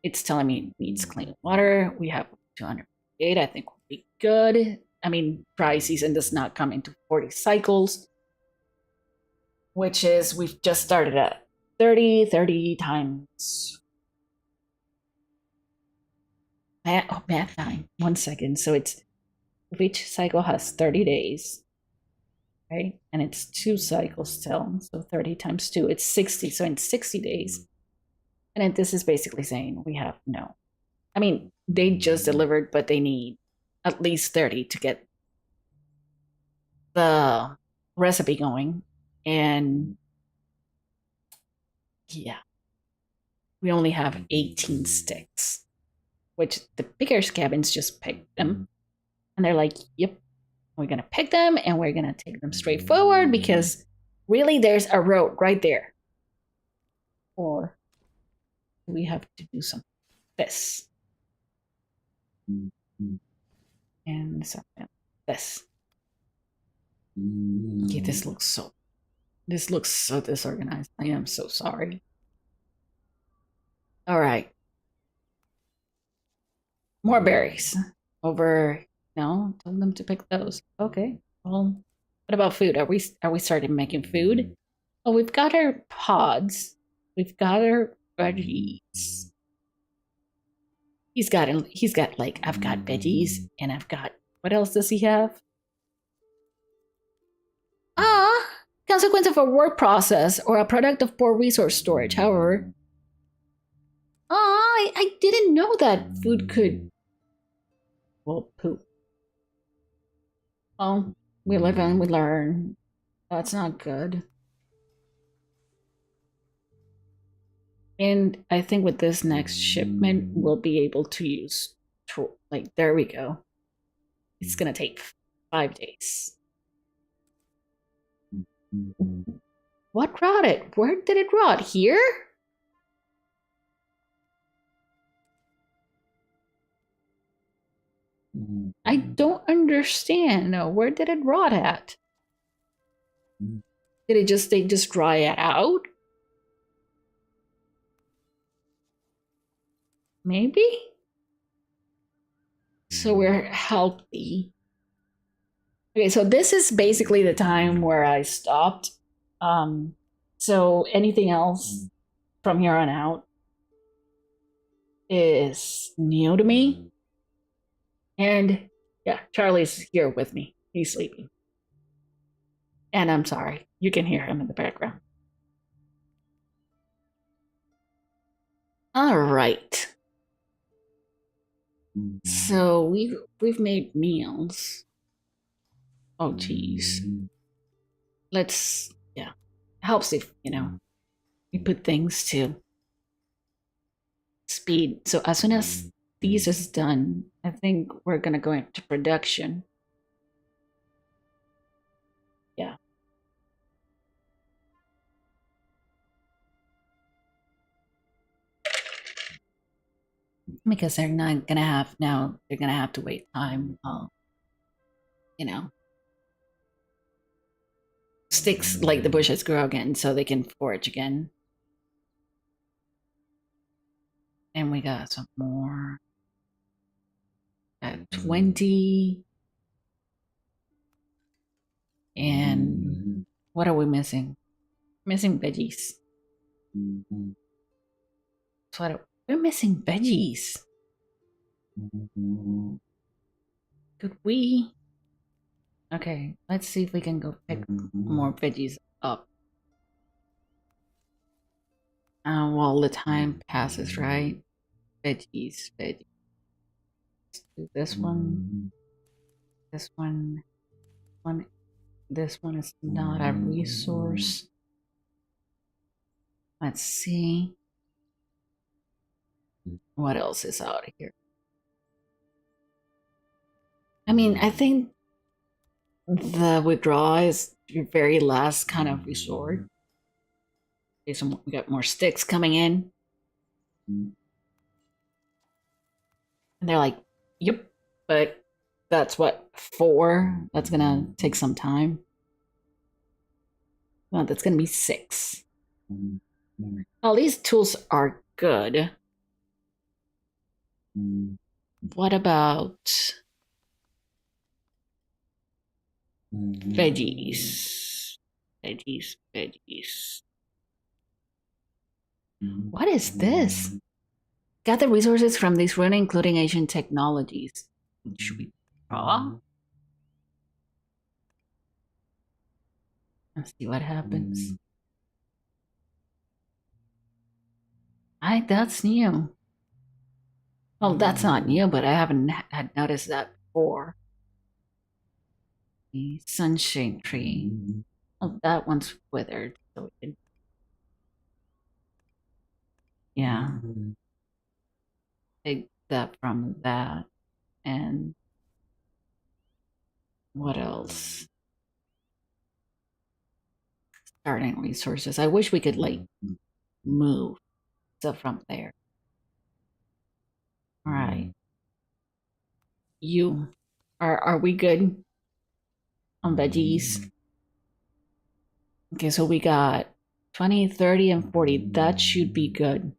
It's telling me it needs clean water. We have 208. I think we'll be good. I mean, dry season does not come into 40 cycles, which is we've just started at 30 times. Math time. 1 second. So it's each cycle has 30 days, right? And it's 2 cycles still. So 30 times 2, it's 60. So in 60 days. And then this is basically saying we have no. I mean, they just delivered, but they need at least 30 to get the recipe going. And yeah, we only have 18 sticks, which the pickers cabins just picked them. And they're like, yep, we're going to pick them and we're going to take them straight forward because really there's a road right there. Or we have to do something like this. And something like this. Okay, this looks so disorganized. I am so sorry. All right. More berries. Over. No, tell them to pick those. Okay. Well, what about food? Are we starting making food? Oh, we've got our pods. We've got our veggies. He's got like, I've got veggies and I've got, what else does he have? Consequence of a work process or a product of poor resource storage. However, I didn't know that food could, well, poop. Oh, we live and we learn. That's not good. And I think with this next shipment, we'll be able to use, like, there we go. It's gonna take 5 days. What rotted? Where did it rot? Here? I don't understand. No, where did it rot at? Did they just dry it out? Maybe? So we're healthy. Okay, so this is basically the time where I stopped. So anything else from here on out is new to me. And yeah, Charlie's here with me. He's sleeping. And I'm sorry, you can hear him in the background. All right. So we've made meals. Oh geez. Let's, yeah. Helps if, we put things to speed. So as soon as these is done, I think we're gonna go into production. Yeah. Because they're not gonna have now, they're gonna have to wait time. Sticks like the bushes grow again so they can forage again. And we got some more. At 20. And what are we missing? Missing veggies. We're missing veggies. Could we? Okay, let's see if we can go pick more veggies up. While the time passes, right? Veggies. Let's do this one. This one. This one is not a resource. Let's see. What else is out here? I mean, I think the withdrawal is your very last kind of resort. Okay, so we got more sticks coming in. And they're like, yep, but that's what, 4? That's gonna take some time. Well, that's gonna be 6. Well, these tools are good. What about veggies? Veggies. What is this? Gather resources from this rune, including ancient technologies. Should we draw? Let's see what happens. That's new. Well, that's not new, but I haven't had noticed that before. The sunshine tree. Oh, that one's withered. So we can... Yeah. Take that from that. And what else? Starting resources. I wish we could like move stuff from there. All right. You are we good on veggies? Okay, so we got 20, 30, and 40. That should be good.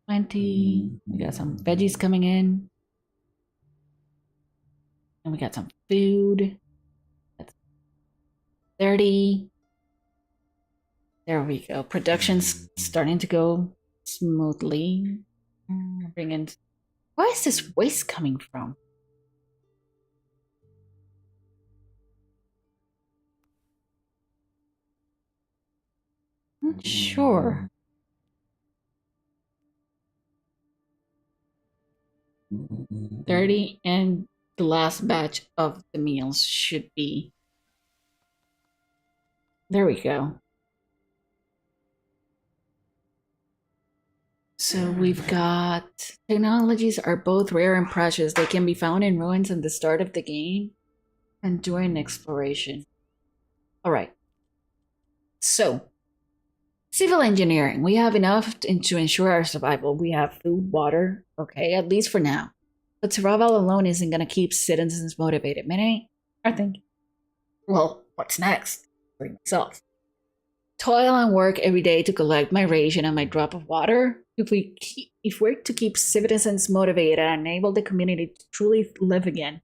20. We got some veggies coming in. And we got some food. That's 30. There we go. Production's starting to go smoothly. Bring in. Where is this waste coming from? Not sure. $30, and the last batch of the meals should be. There we go. So we've got technologies are both rare and precious. They can be found in ruins at the start of the game and during exploration. All right. So civil engineering. We have enough to ensure our survival. We have food, water, okay, at least for now. But survival alone isn't going to keep citizens motivated. Many are thinking, well, what's next? For myself. Toil and work every day to collect my ration and my drop of water. If we're to keep citizens motivated and enable the community to truly live again,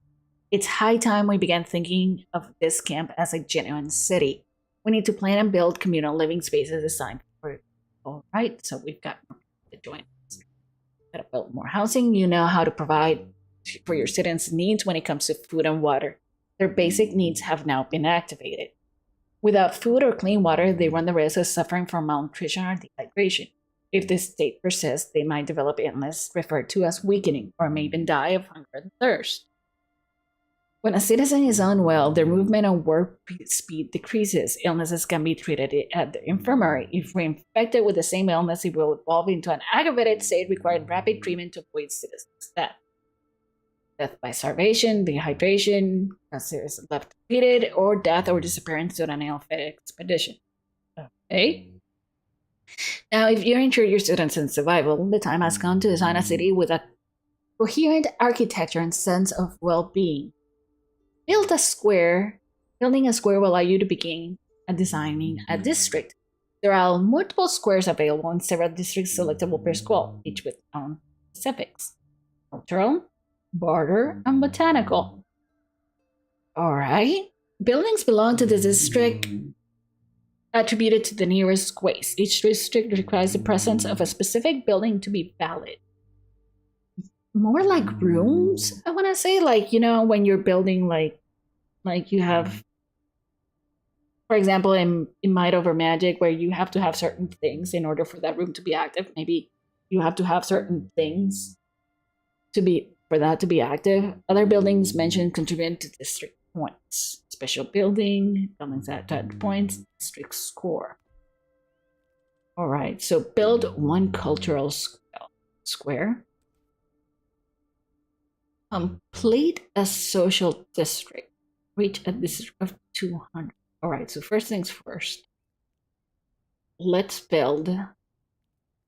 it's high time we began thinking of this camp as a genuine city. We need to plan and build communal living spaces designed for it. All right, so we've got to join us. Got to build more housing. You know how to provide for your citizens' needs when it comes to food and water. Their basic needs have now been activated. Without food or clean water, they run the risk of suffering from malnutrition or dehydration. If this state persists, they might develop illness referred to as weakening, or may even die of hunger and thirst. When a citizen is unwell, their movement and work speed decreases. Illnesses can be treated at the infirmary. If reinfected with the same illness, it will evolve into an aggravated state requiring rapid treatment to avoid citizens' death. Death by starvation, dehydration, cancer left treated, or death or disappearance due to an ill-fed expedition. Okay? Now, if you're interested in your students in survival, the time has come to design a city with a coherent architecture and sense of well-being. Building a square will allow you to begin designing a district. There are multiple squares available in several districts selectable per school, each with own specifics: cultural, border, and botanical. All right. Buildings belong to the district attributed to the nearest squares. Each district requires the presence of a specific building to be valid. More like rooms, I want to say, like, when you're building, like you have, for example, in Might Over Magic, where you have to have certain things in order for that room to be active. Maybe you have to have certain things for that to be active. Other buildings mentioned contribute to district points. Special buildings at touch points, district score. All right, so build one cultural square. Complete a social district. Reach a district of 200. All right, so first things first. Let's build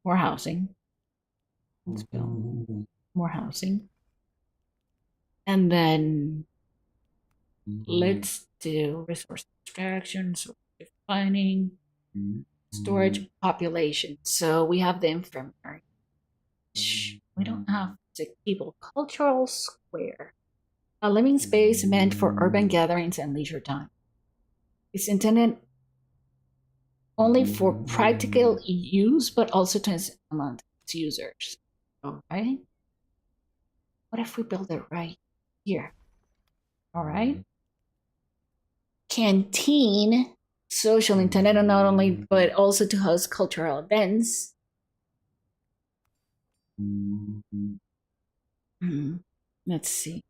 more housing. Let's build more housing. And then let's do resource extraction, so defining, storage, population. So we have the infirmary. We don't have to keep a cultural square. A living space meant for urban gatherings and leisure time. It's intended only for practical use, but also to among its users. All right. What if we build it right here? All right. Canteen, social, intended not only but also to host cultural events. Let's see.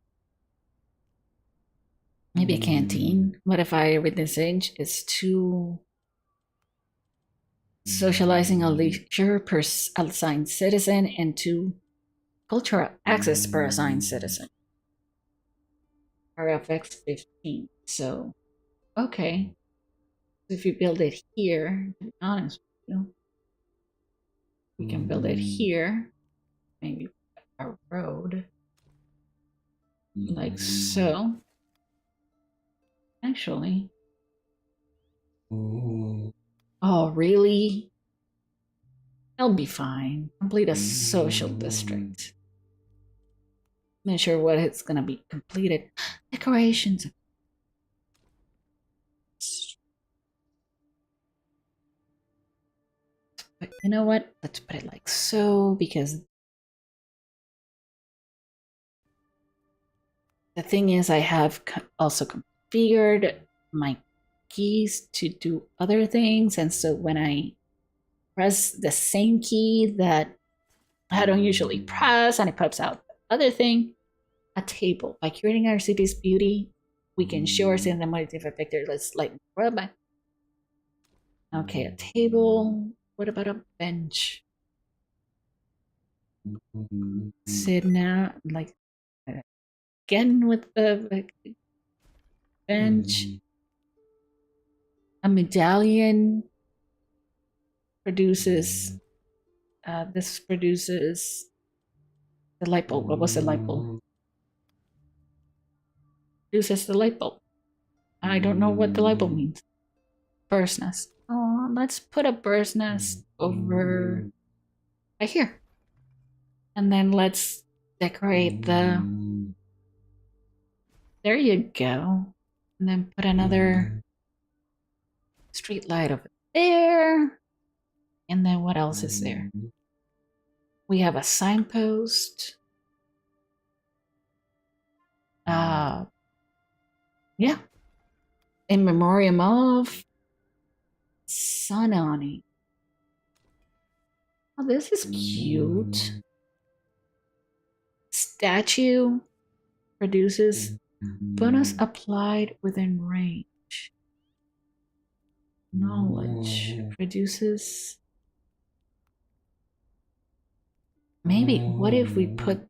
Maybe a canteen. What if I, with this age, is too socializing a leisure per assigned citizen and to cultural access per assigned citizen? RFX 15. So, okay. If you build it here, to be honest with you, we can build it here. Maybe a road. Like so. Actually. Oh, really? That'll be fine. Complete a social district. Not sure what it's gonna be completed. Decorations. But you know what? Let's put it like so, because the thing is, I have also configured my keys to do other things, and so when I press the same key that I don't usually press and it pops out the other thing, a table. By curating our city's beauty, we can show our city in the multi-different picture. Let's like rub back. Okay, a table. What about a bench? Sit now, like again with the bench. A medallion produces. This produces the light bulb. What was the light bulb? Produces the light bulb. I don't know what the light bulb means. Bird's nest. Oh, let's put a bird's nest over right here. And then let's decorate the... There you go. And then put another street light over there. And then what else is there? We have a signpost. Yeah. In memoriam of Sun awning. Oh, this is cute. Statue produces bonus applied within range. Knowledge produces... Maybe, what if we put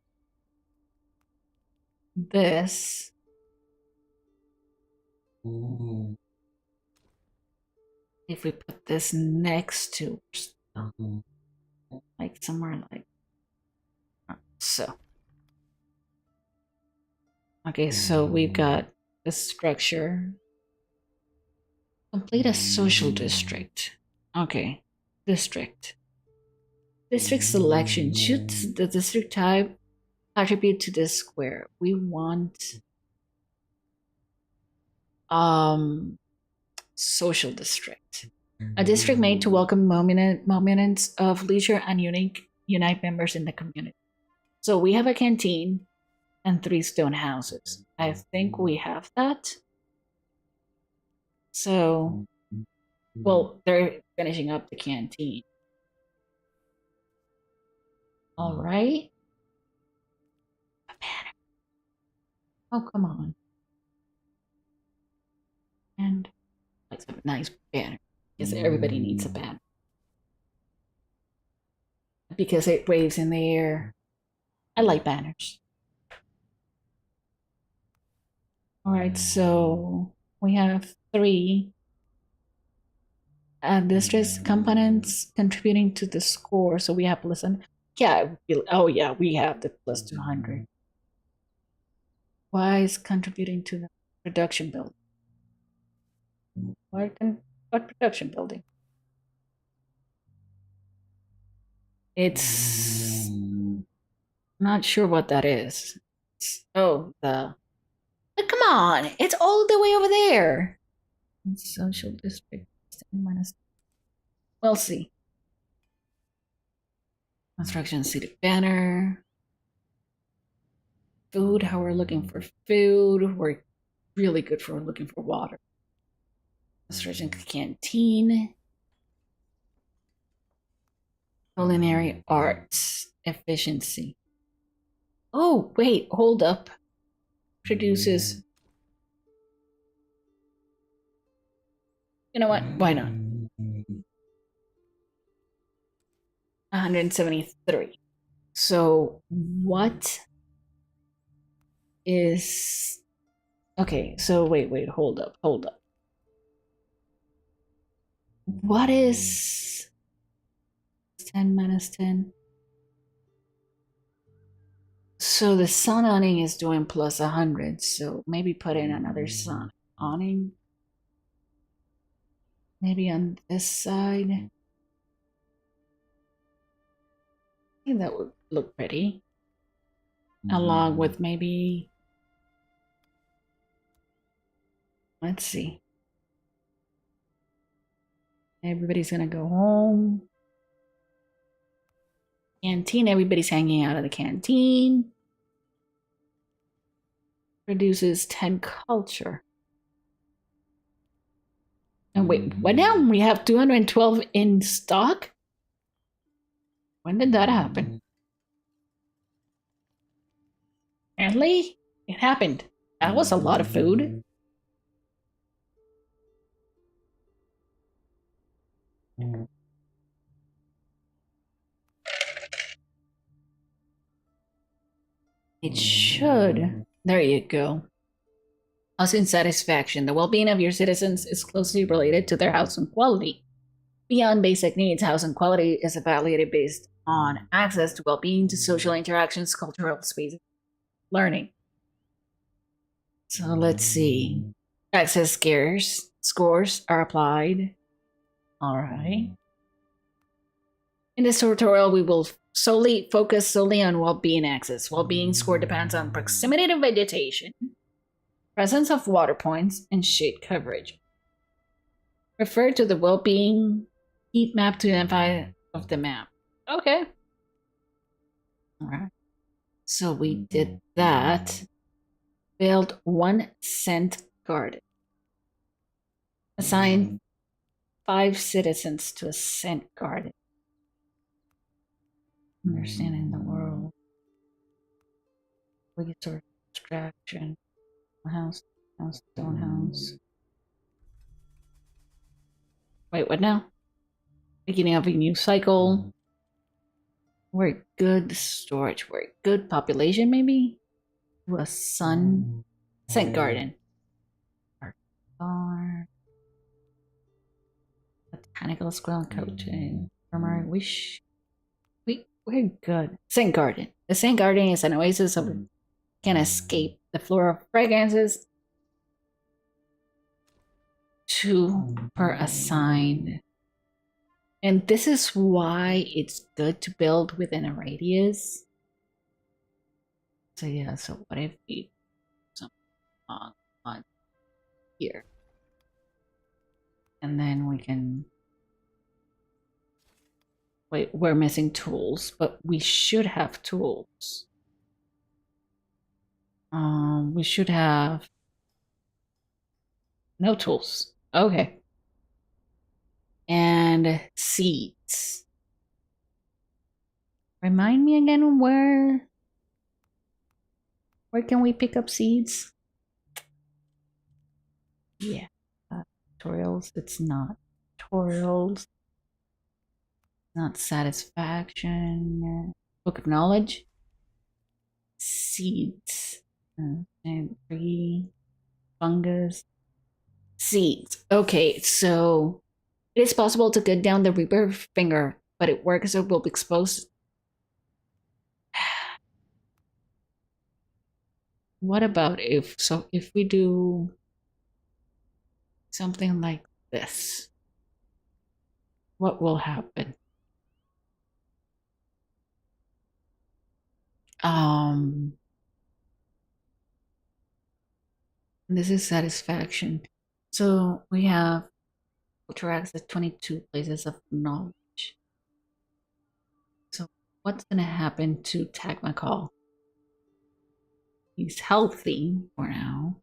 this... If we put this next to... Like somewhere like... So. Okay, so we've got the structure. Complete a social district. Okay. District. District selection. Should the district type attribute to this square? We want social district. A district made to welcome moments of leisure and unite members in the community. So we have a canteen and 3 stone houses. I think we have that. So, well, they're finishing up the canteen. All right. A banner. Oh, come on. And it's a nice banner because everybody needs a banner because it waves in the air. I like banners. All right, so we have 3 distress components contributing to the score. So we have listen. Yeah. Oh yeah, we have the plus 200. Why is contributing to the production building? What production building? It's not sure what that is. Oh, come on! It's all the way over there. Social district minus. We'll see. Construction city banner. Food. How we're looking for food. We're really good for looking for water. Construction canteen. Culinary arts efficiency. Oh, wait, hold up. Produces. You know what? Why not? 173. So, what is. Okay, so wait, hold up. What is 10 minus 10? So the sun awning is doing plus 100, so maybe put in another sun awning. Maybe on this side. I think that would look pretty. Along with maybe. Let's see. Everybody's gonna go home. Canteen, everybody's hanging out of the canteen. Produces 10 culture. And wait, what now? We have 212 in stock? When did that happen? Apparently, it happened. That was a lot of food. It should. There you go. Housing satisfaction. The well-being of your citizens is closely related to their housing quality. Beyond basic needs, housing quality is evaluated based on access to well-being, to social interactions, cultural spaces, learning. So let's see. Access scores are applied. All right. In this tutorial, we will focus solely on well-being access. Well-being score depends on proximity to vegetation, presence of water points, and shade coverage. Refer to the well-being heat map to identify of the map. Okay. All right. So we did that. Build 1 scent garden. Assign 5 citizens to a scent garden. Understanding the world. Resource extraction. House, stone house. Wait, what now? Beginning of a new cycle. We're good storage. We're good population, maybe? To a sun. Scent garden. Bar. Botanical squirrel coaching. Farmer wish. We're good. Scent garden. The scent garden is an oasis of can escape the floral fragrances. 2 per assigned And this is why it's good to build within a radius. So yeah, so what if we some on here? And then we can wait, we're missing tools, but we should have tools. We should have no tools. Okay. And seeds. Remind me again where can we pick up seeds? Yeah. Tutorials. It's not tutorials. Not satisfaction. Book of knowledge. Seeds. And tree. Fungus. Seeds. Okay, so it is possible to get down the Reaper finger, but it works so will be exposed. What about if we do something like this? What will happen? This is satisfaction. So we have interacts at 22 places of knowledge. So what's gonna happen to Tagmacall? He's healthy for now.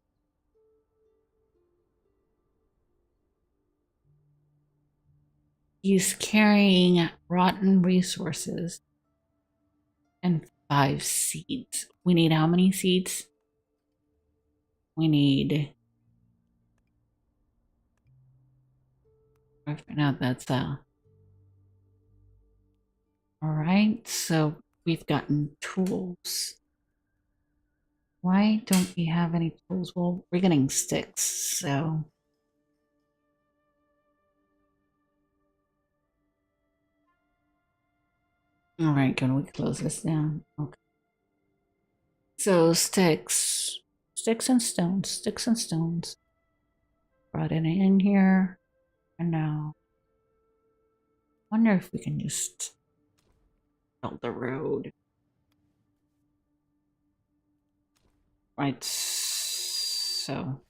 He's carrying rotten resources and 5 seeds. We need how many seeds? We need. Now that's all right. So we've gotten tools. Why don't we have any tools? Well, we're getting sticks, so. All right, can we close this down? Okay. So sticks and stones. Brought it in here, and now. Wonder if we can just build the road. Right, so.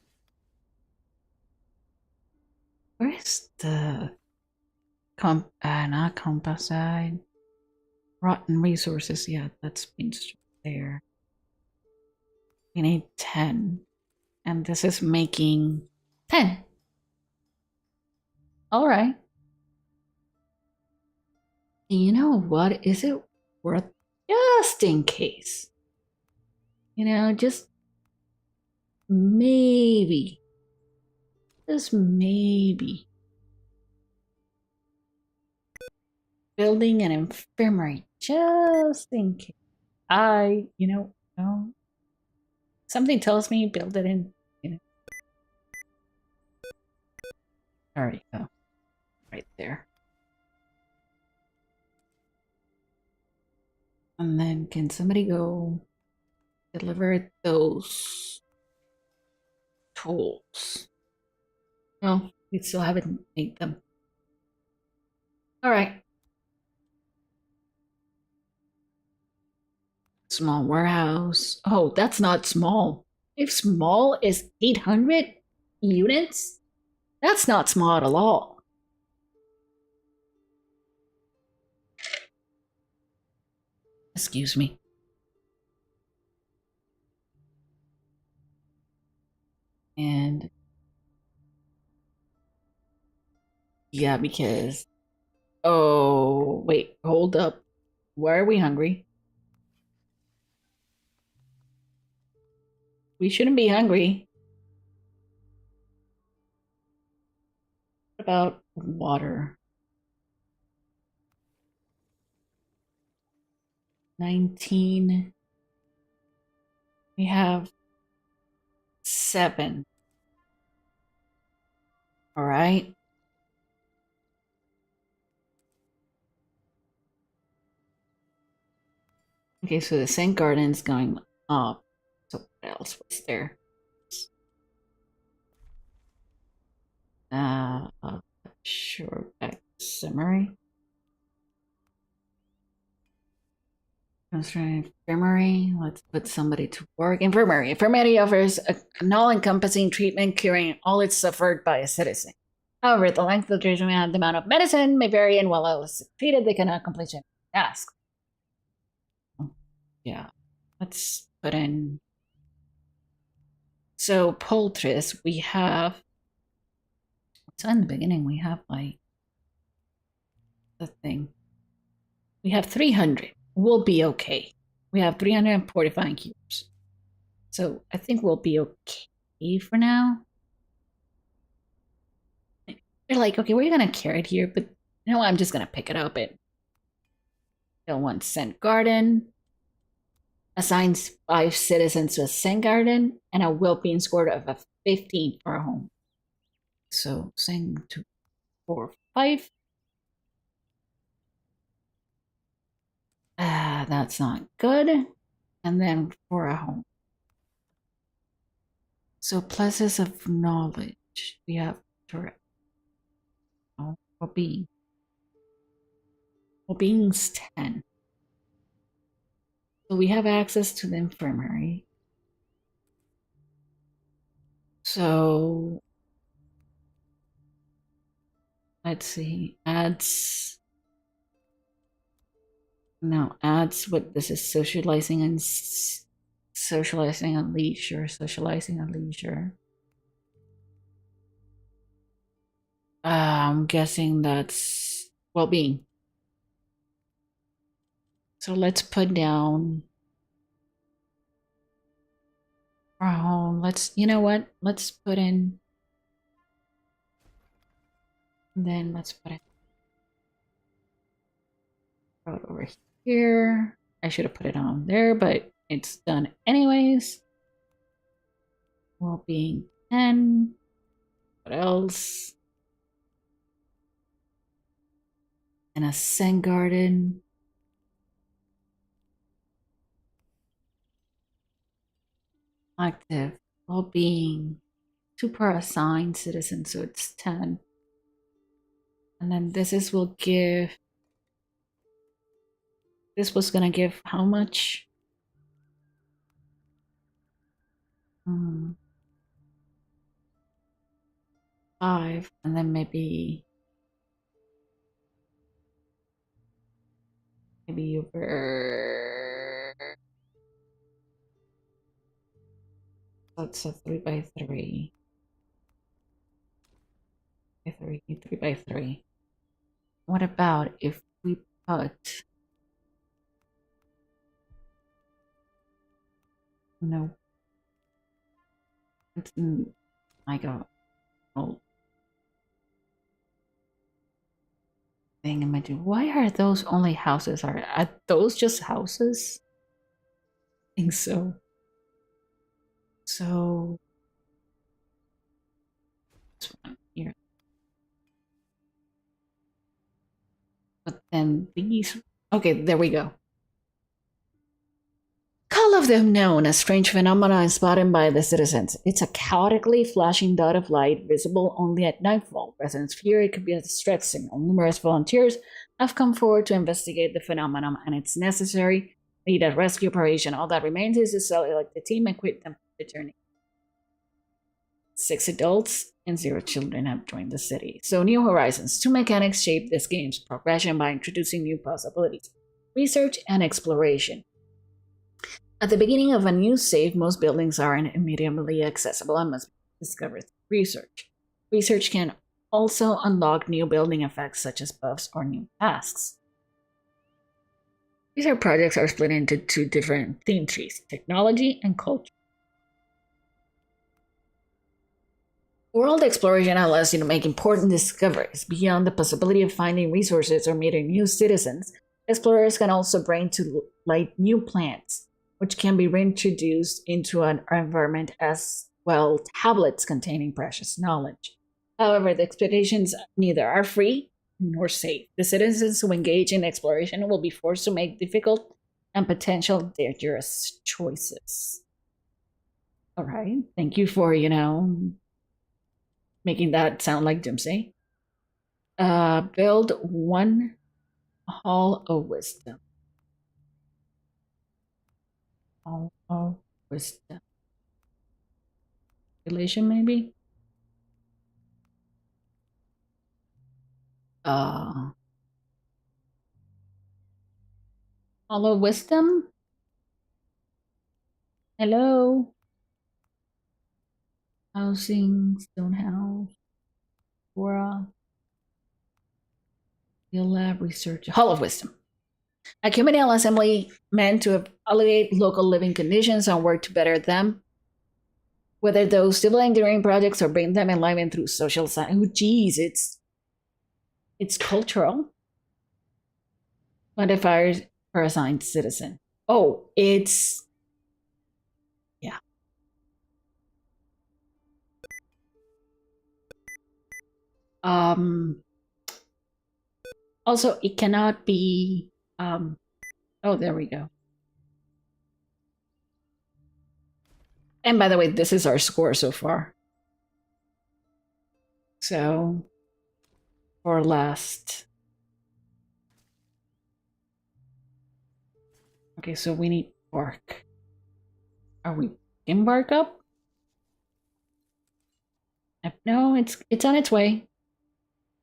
Where's the not composite? Rotten resources, yeah, that's been there. We need 10. And this is making 10. Alright. You know what? Is it worth just in case? You know, just maybe. Just maybe. Building an infirmary just in case. No. Something tells me build it in. There you go. Right there. And then can somebody go deliver those tools? No, we still haven't made them. All right. Small warehouse. Oh, that's not small. If small is 800 units, that's not small at all. Excuse me. And yeah, because oh, wait, hold up. Why are we hungry? We shouldn't be hungry. What about water? 19. We have 7. All right. Okay, so the St. Garden's going up. So what else was there? Sure, back Summary. Infirmary. Let's put somebody to work. Infirmary. Infirmary offers an all-encompassing treatment curing all it's suffered by a citizen. However, the length of treatment and the amount of medicine may vary, and while succeeded, they cannot complete any task. Yeah. Let's put in. So, Poultris, we have. So, in the beginning, we have like the thing. We have 300. We'll be okay. We have 345 cubes. So I think we'll be okay for now. They're like, okay, we're going to carry it here, but you know what? I'm just going to pick it up. They'll want Scent Garden. Assigns 5 citizens to a Scent Garden and a well-being score of a 15 for a home. So sing 2, 4, 5. That's not good. And then for a home. So places of knowledge. We have direct. Oh, well-being. Well-being's 10. So we have access to the infirmary. So let's see. Adds what this is socializing and leisure. I'm guessing that's well-being. So let's put down our home. You know what? Let's put in. Then let's put it over here. I should have put it on there, but it's done anyways. Well-being 10. What else? And a Scent Garden. Active. Well-being. 2 per assigned citizen, so it's 10. And then this will give. This was gonna give how much? 5, and then maybe over. That's a 3x3. 3x3. What about if we put? No. I got old thing in my do. Why are those only houses? Are those just houses? I think so. So this one here. But then these. Okay, there we go. Call of the Unknown, a strange phenomenon spotted by the citizens. It's a chaotically flashing dot of light visible only at nightfall. Residents fear it could be a distress signal. Numerous volunteers have come forward to investigate the phenomenon, and it's necessary lead a rescue operation. All that remains is to select the team and quit them the journey. 6 adults and 0 children have joined the city. So New Horizons. 2 mechanics shape this game's progression by introducing new possibilities. Research and exploration. At the beginning of a new save, most buildings aren't immediately accessible and must be discovered through research. Research can also unlock new building effects such as buffs or new tasks. Research projects are split into 2 different theme trees, technology and culture. World exploration allows you to make important discoveries. Beyond the possibility of finding resources or meeting new citizens, explorers can also bring to light new plants, which can be reintroduced into an environment as well tablets containing precious knowledge. However, the expeditions neither are free nor safe. The citizens who engage in exploration will be forced to make difficult and potential dangerous choices. All right, thank you for, making that sound like Doomsday. Build one hall of wisdom. Hall of wisdom. Relation, maybe? Hall of wisdom? Hello? Housing, stone house, Quora, field lab, research, Hall of Wisdom. A communal assembly meant to evaluate local living conditions and work to better them, whether those civil engineering projects or bring them in alignment through social science. Oh, geez, it's cultural. Modifiers per assigned citizen. Oh, it's yeah. Also, it cannot be. Oh, there we go. And by the way, this is our score so far. So, for last. Okay, so we need bark. Are we in bark up? No, it's on its way.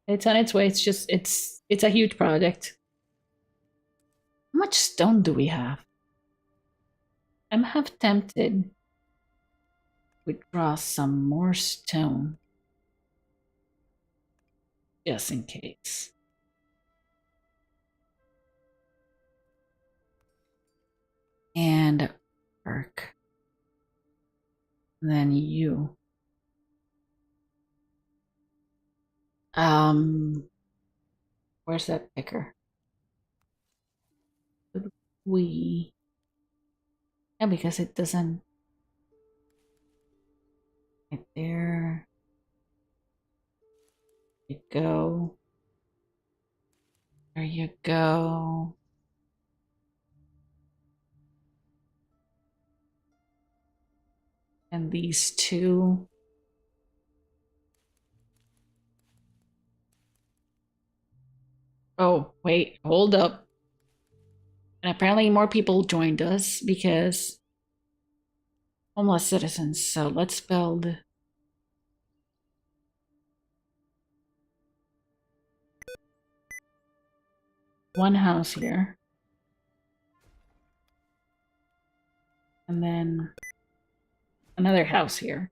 It's on its way. It's just it's a huge project. How much stone do we have? I'm half tempted to withdraw some more stone. Just in case. And bark. Then you. Where's that picker? Could we? Yeah, because it doesn't. Right there. You go. There you go. And these two. Oh, wait, hold up. And apparently more people joined us because homeless citizens. So let's build one house here. And then another house here.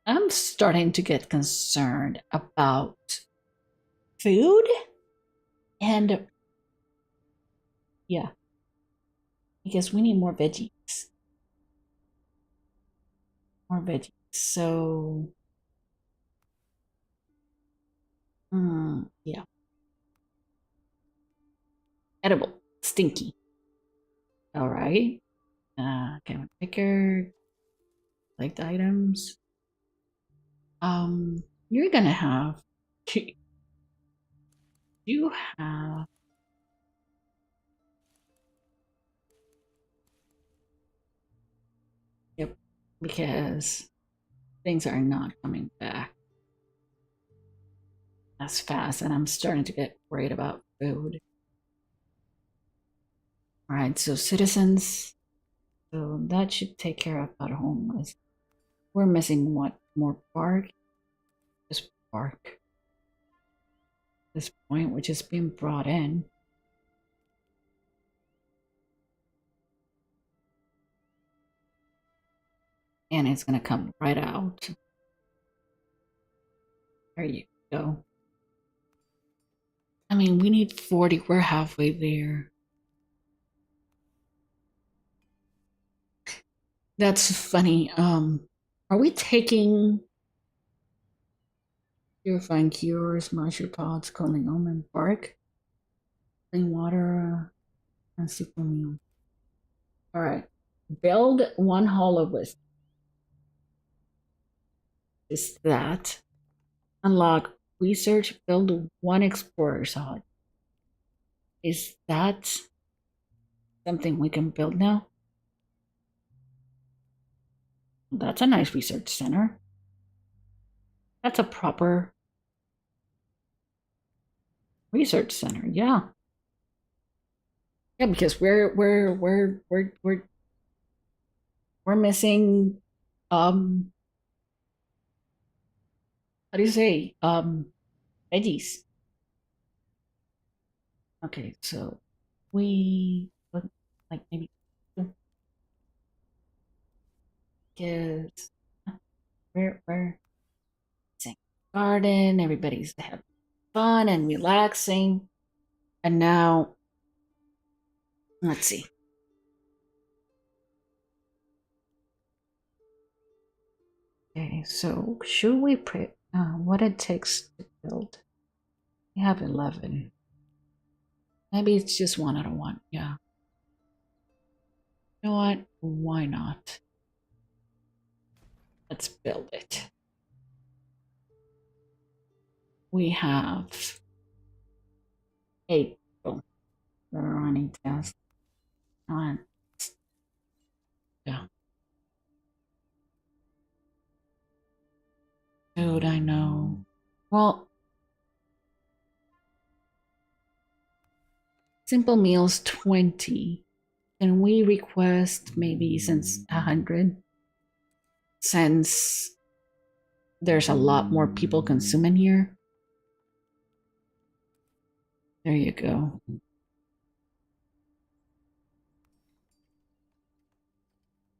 I'm starting to get concerned about food and yeah, because we need more veggies. More veggies. So, yeah. Edible, stinky. All right. Can we picker like the items? You're gonna have you have yep, because things are not coming back as fast, and I'm starting to get worried about food. All right, so citizens, so that should take care of our homeless. We're missing what? More bark? Just bark. This point, which is being brought in. And it's gonna come right out. There you go. I mean, we need 40. We're halfway there. That's funny. Are we taking purifying cures, mushroom pods, calling almond bark, clean water, and super meal? All right. Build one hollow with is that. Unlock research, build one explorer's hut. Is that something we can build now? That's a nice research center. That's a proper research center. Yeah. Yeah, because we're missing how do you say veggies. Okay, so we like maybe kids we're saying garden, everybody's having fun and relaxing. And now let's see. Okay, so should we put what it takes to build? We have 11. Maybe it's just one out of one. Yeah. You know what? Why not? Let's build it. We have 8 people that are running tests. On. Yeah. Dude, I know. Well, simple meals 20. Can we request maybe since 100? Since there's a lot more people consuming here. There you go.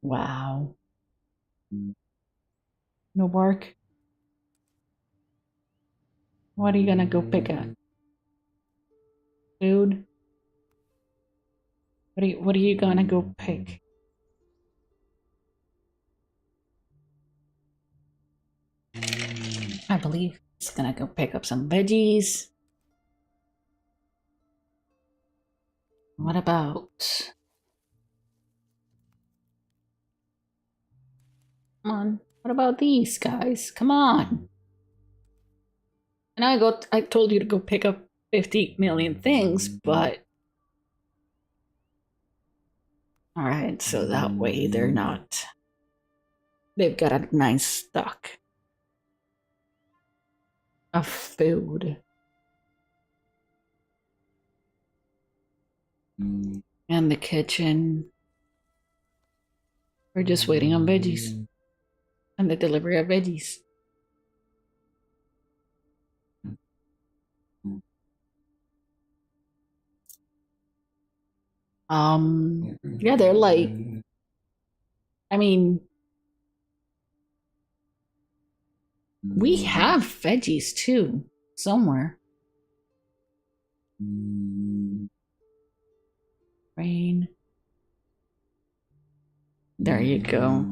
Wow. No work. What are you gonna go pick at? Food? What are you gonna go pick? I believe it's gonna go pick up some veggies. What about? Come on. What about these guys? Come on. And I told you to go pick up 50 million things, but all right, so that way they're not. They've got a nice stock of food. And the kitchen. We're just waiting on veggies and the delivery of veggies. Yeah, they're like, I mean, we have veggies too somewhere. Rain. There you go.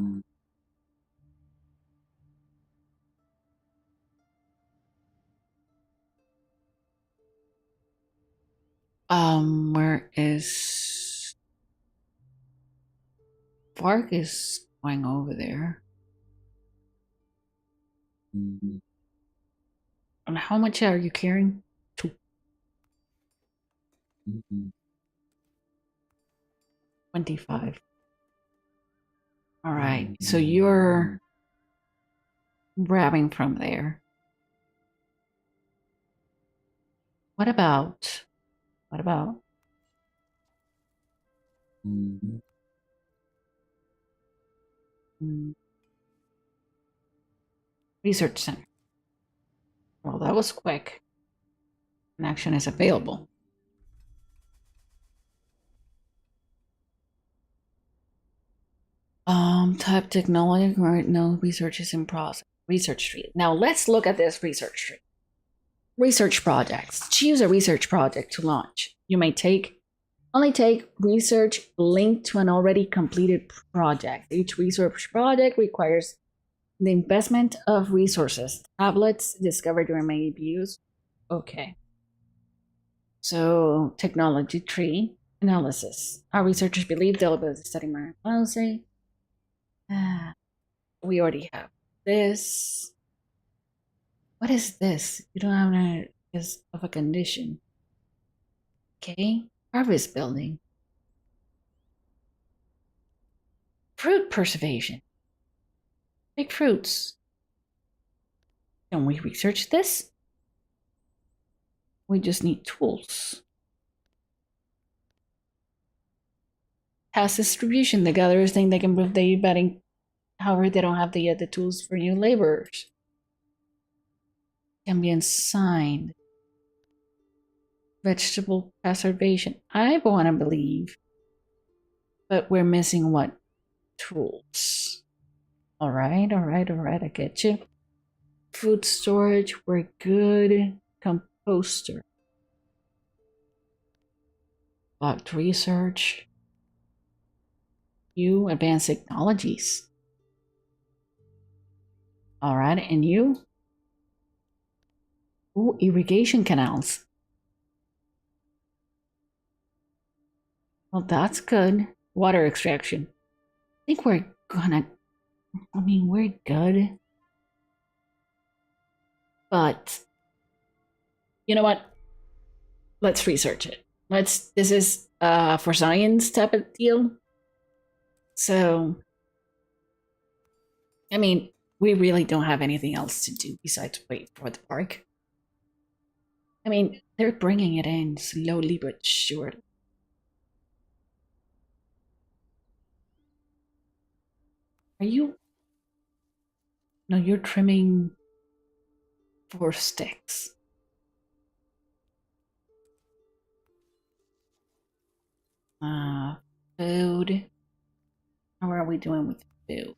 Where is Vark is going over there. And how much are you carrying? 2. 25. All right, so you're grabbing from there. What about? Research center. Well, that was quick. An action is available. Type technology. Right, no, research is in process. Research tree. Now let's look at this research tree. Research projects. Choose a research project to launch. You may only take research linked to an already completed project. Each research project requires the investment of resources. Tablets discovered during may be used. Okay. So technology tree analysis. Our researchers believe they'll be able to study marine policy. We already have this. What is this? You don't have an is of a condition. Okay. Harvest building. Fruit preservation. Pick fruits. Can we research this? We just need tools. Past distribution. The gatherers think they can prove the betting. However, they don't have the tools for new laborers. Can be assigned. Vegetable preservation. I want to believe. But we're missing what? Tools. All right. I get you. Food storage. We're good. Composter. Blocked research. You advanced technologies. All right, and you? Ooh, irrigation canals. Well, that's good. Water extraction. I think we're good. But, you know what? Let's research it. This is for science type of deal. So, I mean, we really don't have anything else to do besides wait for the park. I mean, they're bringing it in slowly but surely. Are you? No, you're trimming 4 sticks. Food. How are we doing with food?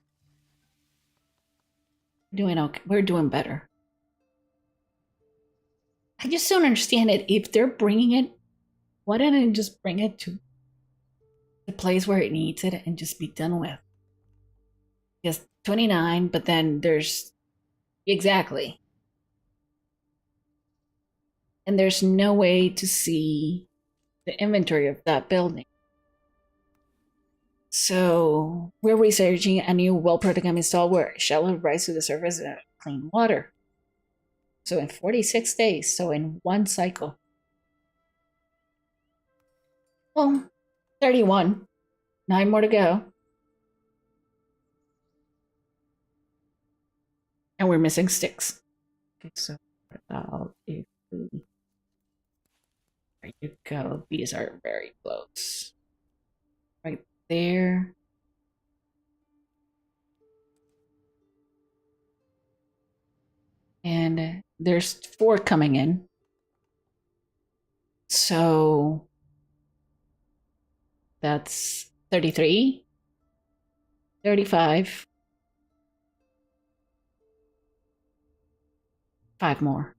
We're doing okay. We're doing better. I just don't understand it. If they're bringing it, why don't they just bring it to the place where it needs it and just be done with? Because 29, but then there's exactly. And there's no way to see the inventory of that building. So we're researching a new well program installed where shall rise to the surface and clean water. So in 46 days, so in one cycle. Well, 31. 9 more to go. And we're missing sticks. Okay, so what about if we... There you go. These are very close. Right there. And there's 4 coming in. So that's 33, 35, 5 more.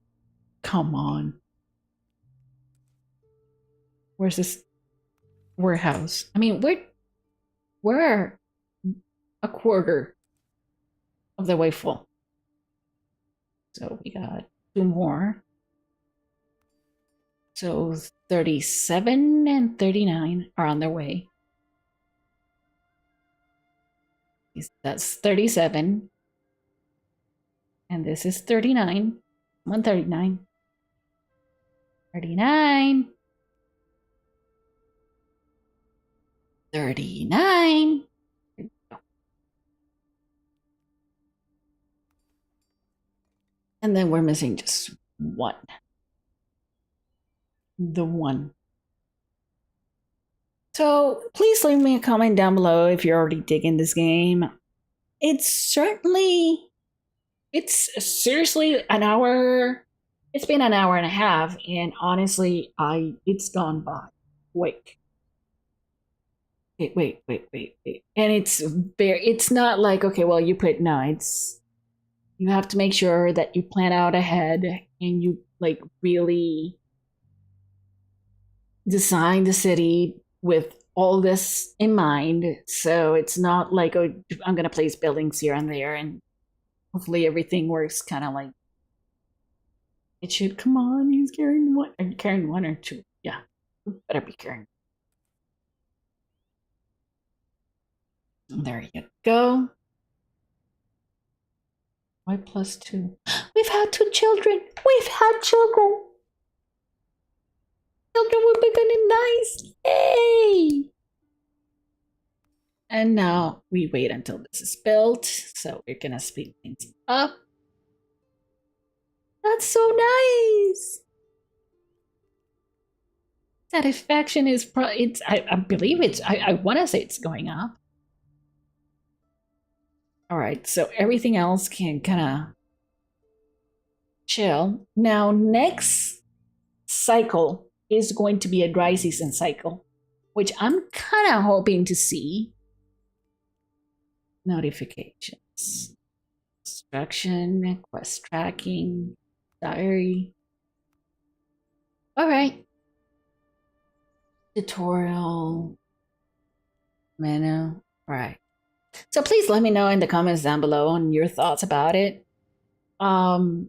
Come on. Where's this warehouse? I mean, we're a quarter of the way full. So we got 2 more. So 37 and 39 are on their way. That's 37. And this is 39. 139. 39. 39. And then we're missing just 1. The 1. So please leave me a comment down below if you're already digging this game. It's seriously an hour. It's been an hour and a half, and honestly, it's gone by quick. Wait. And it's not like, okay, well, you have to make sure that you plan out ahead and you like really design the city with all this in mind. So it's not like, oh, I'm going to place buildings here and there and hopefully everything works kind of like it should. Come on, he's carrying 1. Are you carrying 1 or 2? Yeah, better be carrying. There you go. Y plus 2. We've had 2 children. Children were big and nice. Yay! And now we wait until this is built. So we're gonna speed things up. That's so nice. Satisfaction is it's I believe it's I want to say it's going up. All right, so everything else can kind of chill. Now, next cycle is going to be a dry season cycle, which I'm kind of hoping to see. Notifications, instruction, quest tracking, diary. All right. Tutorial, menu. All right. So please let me know in the comments down below on your thoughts about it. I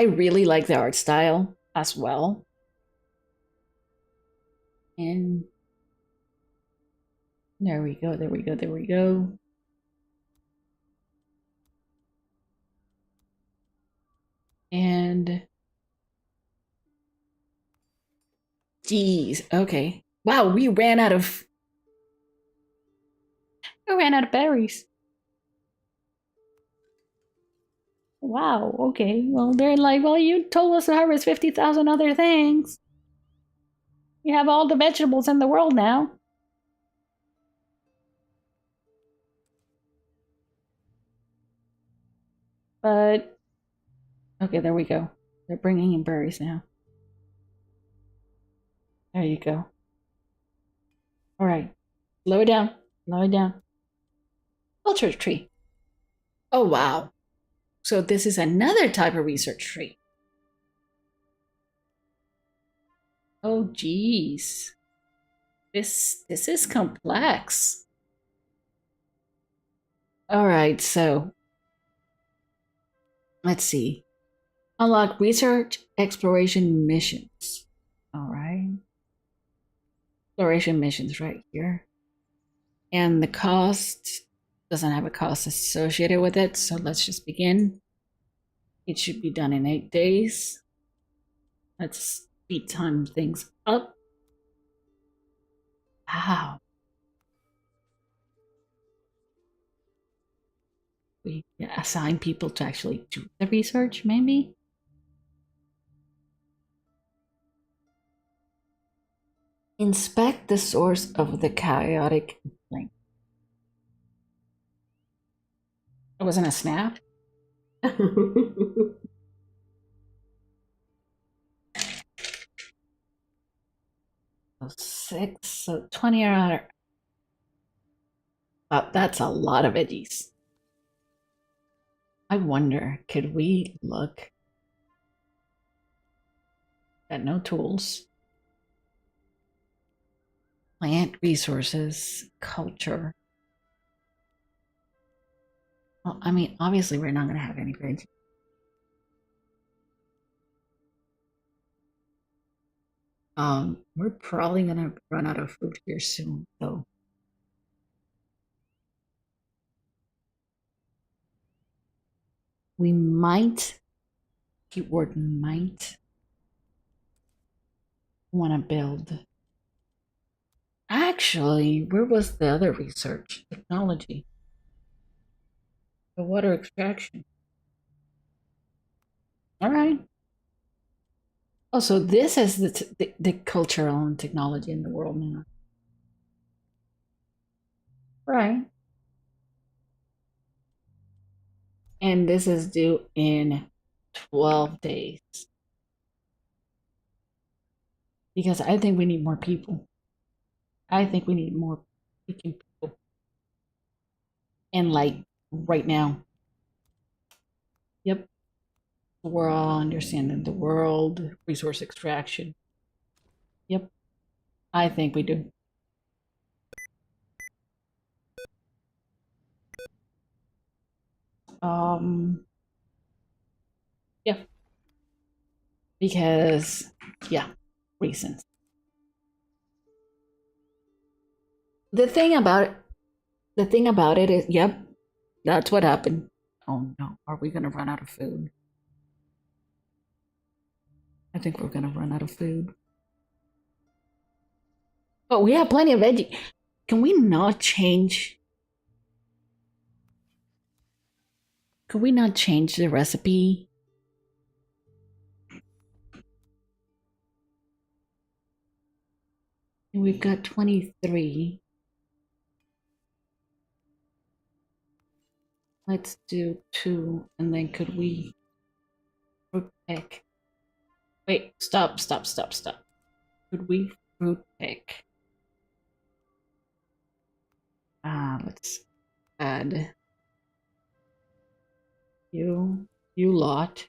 really like the art style as well. And there we go, there we go, there we go. And geez, okay. Wow, we ran out of berries. Wow, okay. Well, they're like, well, you told us to harvest 50,000 other things. You have all the vegetables in the world now. But, okay, there we go. They're bringing in berries now. There you go. All right. Slow it down. Slow it down. Culture tree. Oh, wow. So this is another type of research tree. Oh, geez. This is complex. All right, so let's see. Unlock research exploration missions. All right. Exploration missions right here. And the cost doesn't have a cost associated with it, so let's just begin. It should be done in 8 days. Let's speed time things up. Wow. We assign people to actually do the research, maybe? Inspect the source of the chaotic link. It wasn't a snap? So 6, so 20 are that's a lot of veggies. I wonder, could we look at no tools? Plant resources, culture. Well, I mean, obviously we're not going to have any veggies. We're probably going to run out of food here soon, though. We might, keyword might, want to build. Actually, where was the other research? Technology. The water extraction. All right. Oh, so this is the cultural and technology in the world now. Right. And this is due in 12 days. Because I think we need more people. I think we need more people. And like right now. Yep. We're all understanding the world, resource extraction. Yep. I think we do. Yeah. Because, yeah, reasons. The thing about it is, yep, that's what happened. Oh no, are we gonna run out of food? I think we're gonna run out of food. But we have plenty of veggie. Can we not change? Could we not change the recipe? We've got 23. Let's do 2, and then could we fruit pick? Wait, stop. Could we fruit pick? Let's add you lot,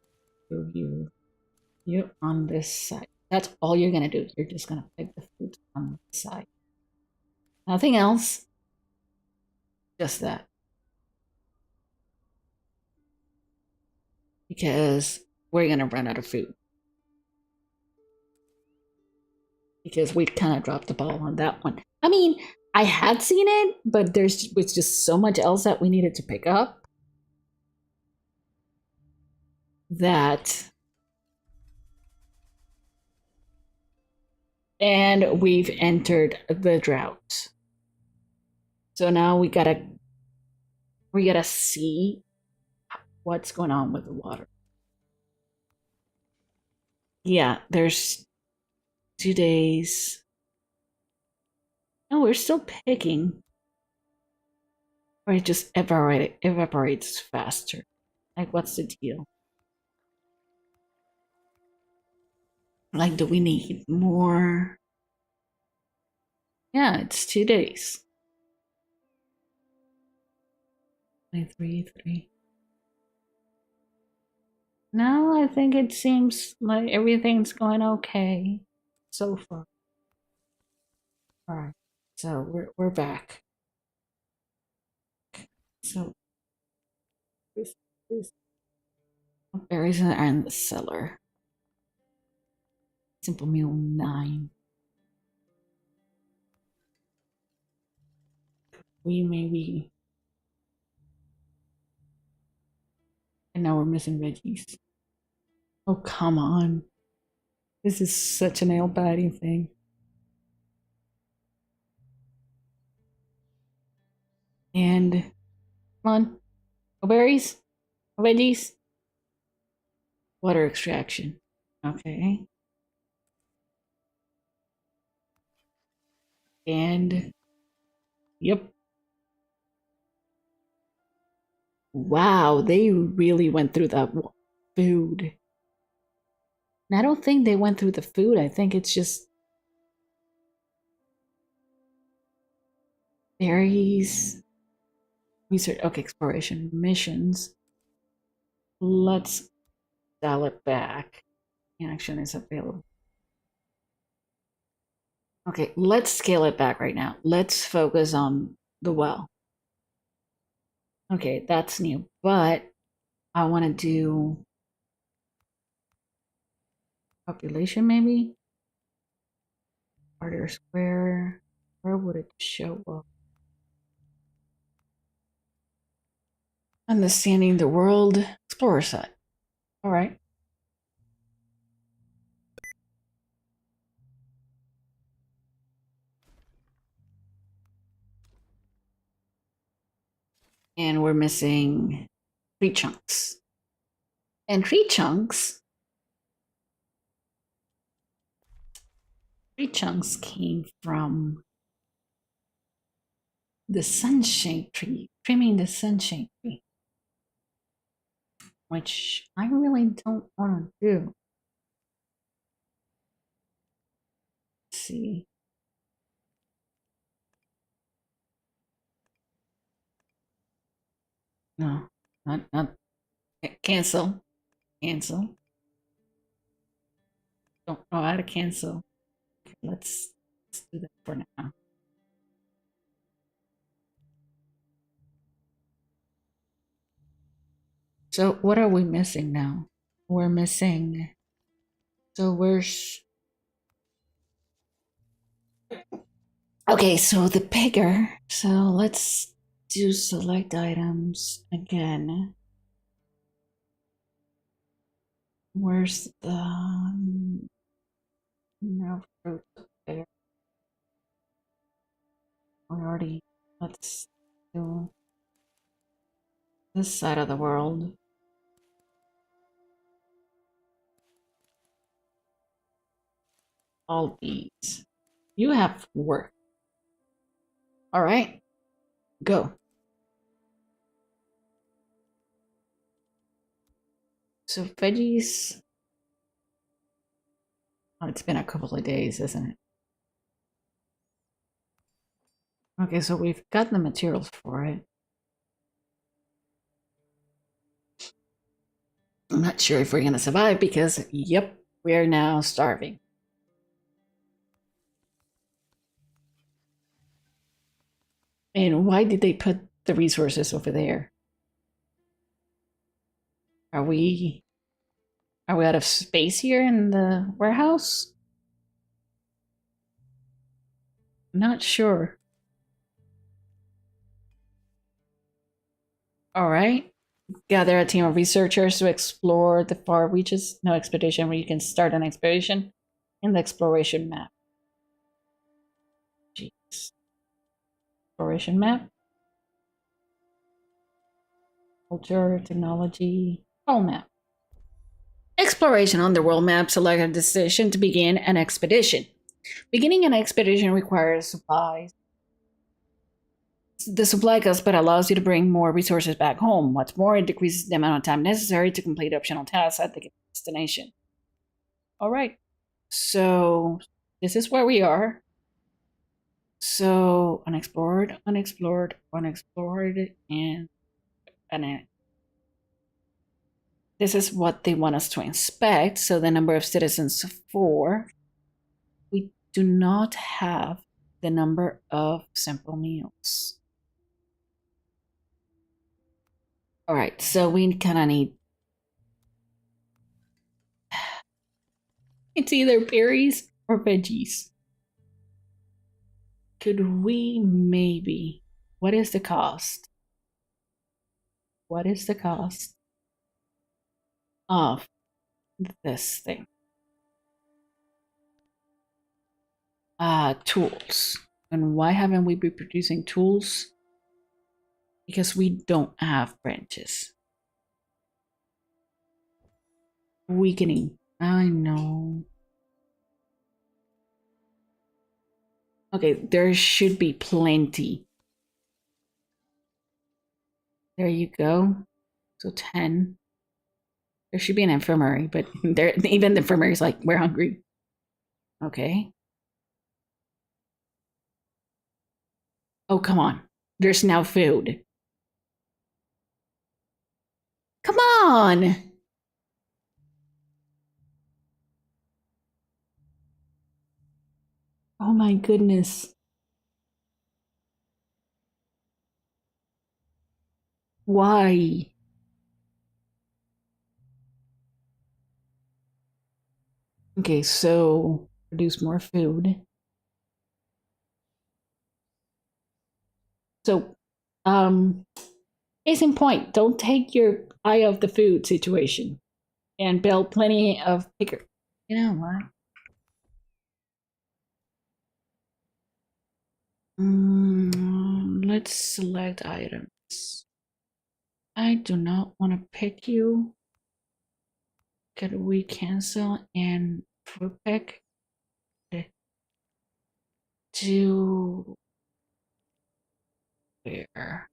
you on this side. That's all you're gonna do. You're just gonna pick the fruit on this side. Nothing else. Just that. Because we're gonna run out of food. Because we kind of dropped the ball on that one. I mean, I had seen it, but there's was just so much else that we needed to pick up that, and we've entered the drought. So now we gotta see what's going on with the water. Yeah, there's 2 days. No, we're still picking. Or it just evaporates faster. Like, what's the deal? Like, do we need more? Yeah, it's 2 days. 3. Now I think it seems like everything's going okay so far. All right, so we're back. So berries are in the cellar. Simple meal 9. We maybe, and now we're missing veggies. Oh, come on. This is such an ale patty thing. And come on. No berries? No veggies? Water extraction. Okay. And yep. Wow, they really went through that food. And I don't think they went through the food. I think it's just berries. Research. Okay, exploration missions. Let's dial it back. Action is available. Okay, let's scale it back right now. Let's focus on the well. Okay, that's new, but I want to do population maybe? Harder square. Where would it show up? Understanding the world. Explorer set. All right. And we're missing 3 chunks. And 3 chunks. 3 chunks came from the sunshine tree, trimming the sunshine tree, which I really don't want to do. Let's see. No, not cancel. Cancel. Don't know how to cancel. Okay, let's do that for now. So what are we missing now? We're missing. So we're. Okay, so the picker. So let's do select items again. Where's the no fruit there? We already. Let's do. This side of the world. All these. You have work. All right, go. So veggies. Oh, it's been a couple of days, isn't it? Okay, so we've got the materials for it. I'm not sure if we're gonna survive because, yep, we're now starving. And why did they put the resources over there? Are we out of space here in the warehouse? Not sure. All right. Gather a team of researchers to explore the far reaches. No expedition where you can start an expedition in the exploration map. Jeez. Exploration map. Culture, technology, all map. Exploration on the world map. Select a destination to begin an expedition. Beginning an expedition requires supplies. The supply cost but allows you to bring more resources back home. What's more, it decreases the amount of time necessary to complete optional tasks at the destination. All right. So this is where we are. So unexplored, unexplored, unexplored, and this is what they want us to inspect. So the number of citizens 4. We do not have the number of simple meals. All right, so we kind of need. It's either berries or veggies. Could we maybe? What is the cost? What is the cost of this thing? Tools. And why haven't we been producing tools? Because we don't have branches. Weakening. I know. Okay, there should be plenty. There you go. So 10. There should be an infirmary, but there even the infirmary is like, we're hungry. Okay. Oh, come on. There's now food. Come on. Oh my goodness. Why? Okay, so produce more food. So, case in point, don't take your eye off the food situation and build plenty of picker. You know what? Let's select items. I do not want to pick you. Could we cancel and fruit pick to where?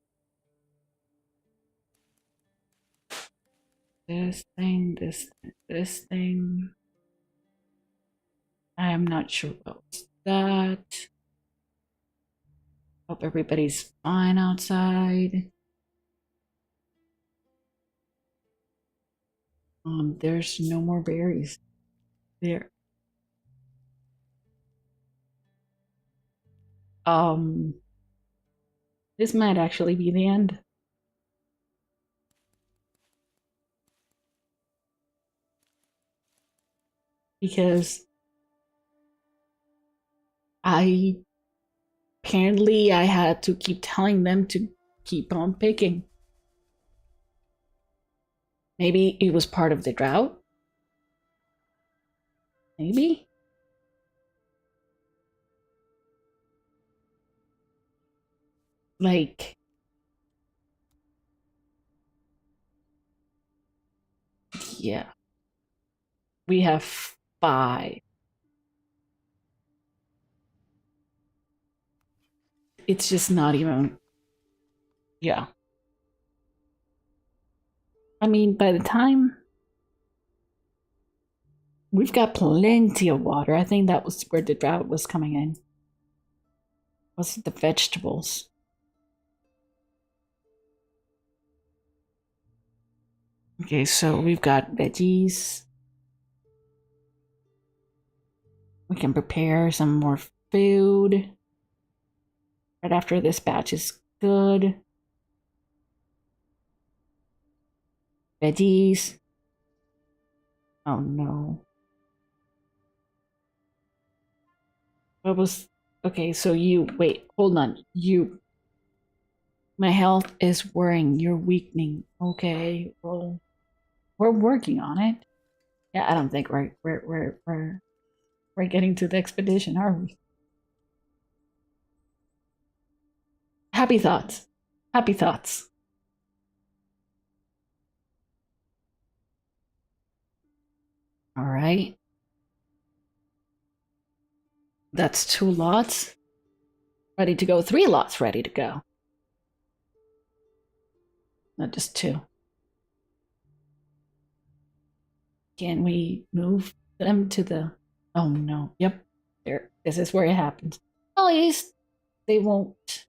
This thing, this thing. I am not sure about that. Hope everybody's fine outside. There's no more berries there. This might actually be the end. Because apparently I had to keep telling them to keep on picking. Maybe it was part of the drought. Maybe. Like, Yeah. We have 5. It's just not even. Yeah. I mean, by the time we've got plenty of water, I think that was where the drought was coming in. Was the vegetables? Okay, so we've got veggies. We can prepare some more food right after this batch is good. Veggies. Oh no. What was. Okay, so you. Wait, hold on. You. My health is worrying. You're weakening. Okay, well, we're working on it. Yeah, I don't think we're getting to the expedition, are we? Happy thoughts. Happy thoughts. All right. That's 2 lots. Ready to go. 3 lots ready to go. Not just 2. Can we move them to the. Oh no. Yep. There. This is where it happens. At least they won't.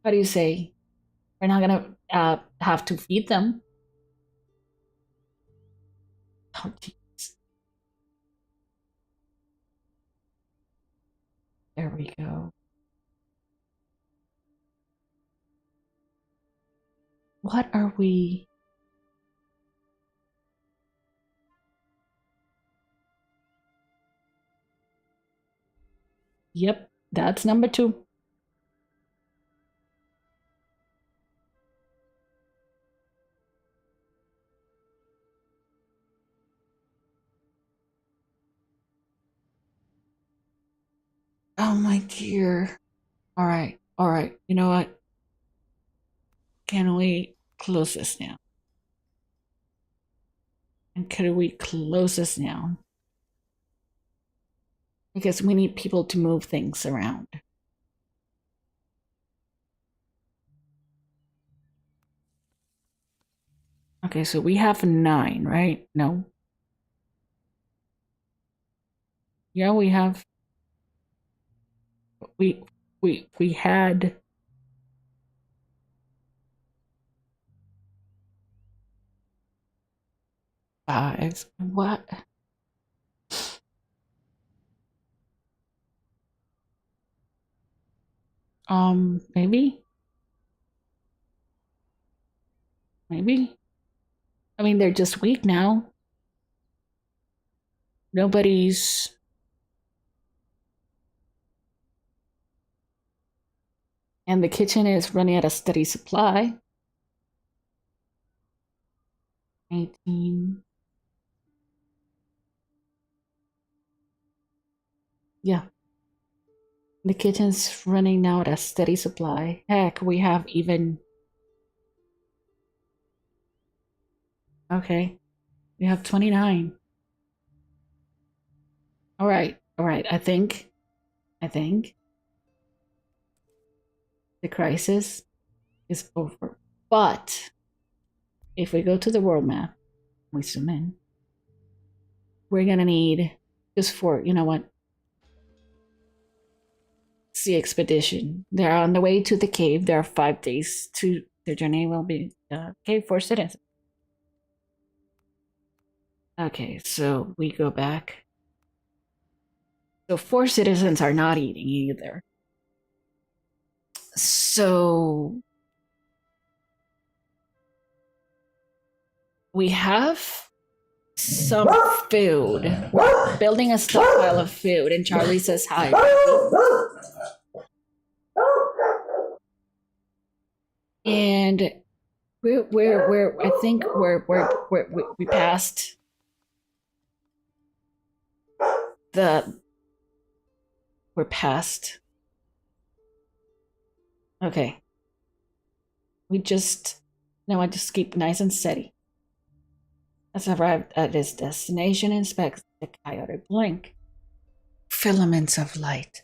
How do you say? We're not gonna have to feed them. Oh, geez. There we go. What are we? Yep, that's number 2. Oh my dear. All right. All right. You know what? Can we close this now? And could we close this now? Because we need people to move things around. Okay, so we have 9, right? No. Yeah, we have. We had. What? Maybe. Maybe. I mean, they're just weak now. Nobody's. And the kitchen is running at a steady supply. 18. Yeah. The kitchen's running now at a steady supply. Heck, we have even. Okay. We have 29. All right. All right. I think the crisis is over. But if we go to the world map, we zoom in, we're going to need just for, you know what? Sea expedition. They're on the way to the cave. There are 5 days to their journey will be cave for citizens. Okay, so we go back. So 4 citizens are not eating either. So we have some food. We're building a stockpile of food, and Charlie says hi. And we're I think we passed we're past. Okay. We just. No, I just keep nice and steady. As arrived at its destination, inspects the chaotic blink. Filaments of light.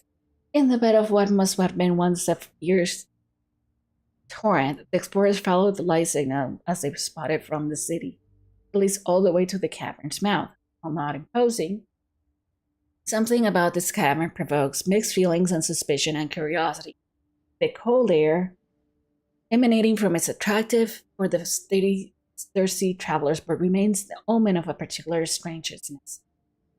In the bed of what must have been once a fierce torrent, the explorers followed the light signal as they spotted from the city, at least all the way to the cavern's mouth. While not imposing, something about this cavern provokes mixed feelings and suspicion and curiosity. The cold air emanating from its attractive for the thirsty travelers, but remains the omen of a particular strangeness.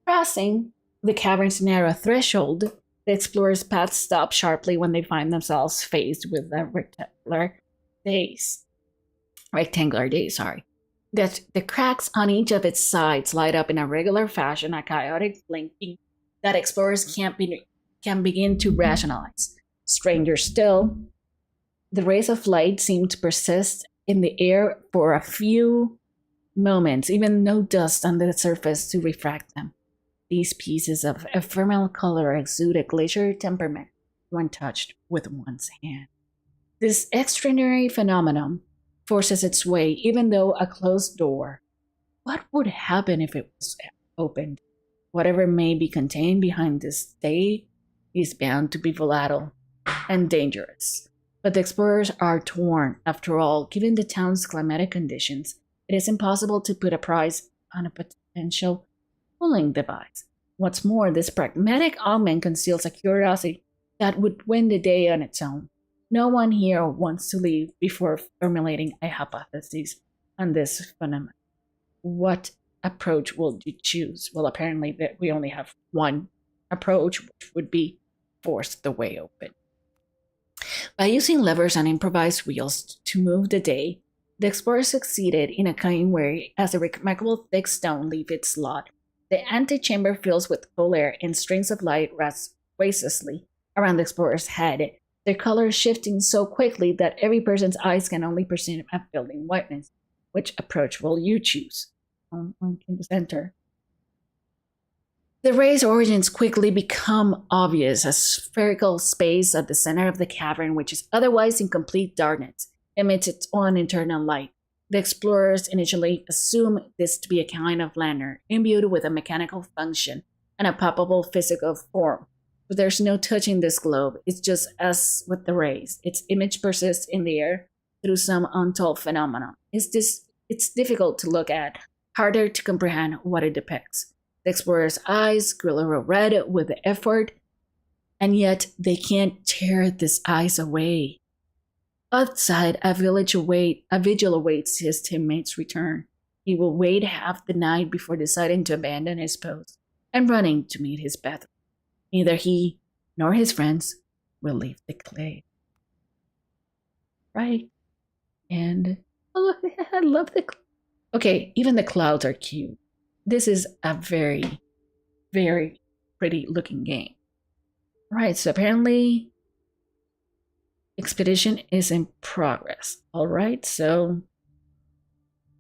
Crossing the cavern's narrow threshold, the explorers' path stops sharply when they find themselves faced with a rectangular days. That the cracks on each of its sides light up in a regular fashion, a chaotic blinking that explorers can begin to rationalize. Stranger still, the rays of light seem to persist in the air for a few moments, even no dust on the surface to refract them. These pieces of ephemeral color exude a glacier temperament when touched with one's hand. This extraordinary phenomenon forces its way, even though a closed door. What would happen if it was opened? Whatever may be contained behind this stay is bound to be volatile and dangerous. But the explorers are torn. After all, given the town's climatic conditions, it is impossible to put a price on a potential cooling device. What's more, this pragmatic omen conceals a curiosity that would win the day on its own. No one here wants to leave before formulating a hypothesis on this phenomenon. What approach will you choose? Well, apparently we only have one approach, which would be force the way open. By using levers and improvised wheels to move the day, the explorers succeeded in a cunning way as a remarkable thick stone leaves its slot. The antechamber fills with cool air and strings of light rest graciously around the explorer's head, their colors shifting so quickly that every person's eyes can only perceive a building whiteness. Which approach will you choose? One can just enter. The ray's origins quickly become obvious. A spherical space at the center of the cavern, which is otherwise in complete darkness, emits its own internal light. The explorers initially assume this to be a kind of lantern, imbued with a mechanical function and a palpable physical form. But there's no touching this globe. It's just as with the rays. Its image persists in the air through some untold phenomenon. It's difficult to look at, harder to comprehend what it depicts. The explorers' eyes grow red with the effort, and yet they can't tear these eyes away. Outside, a vigil awaits his teammates' return. He will wait half the night before deciding to abandon his post and running to meet his death. Neither he nor his friends will leave the glade. Right? And I love the. Okay, even the clouds are cute. This is a very, very pretty looking game. Right, so apparently expedition is in progress. All right, so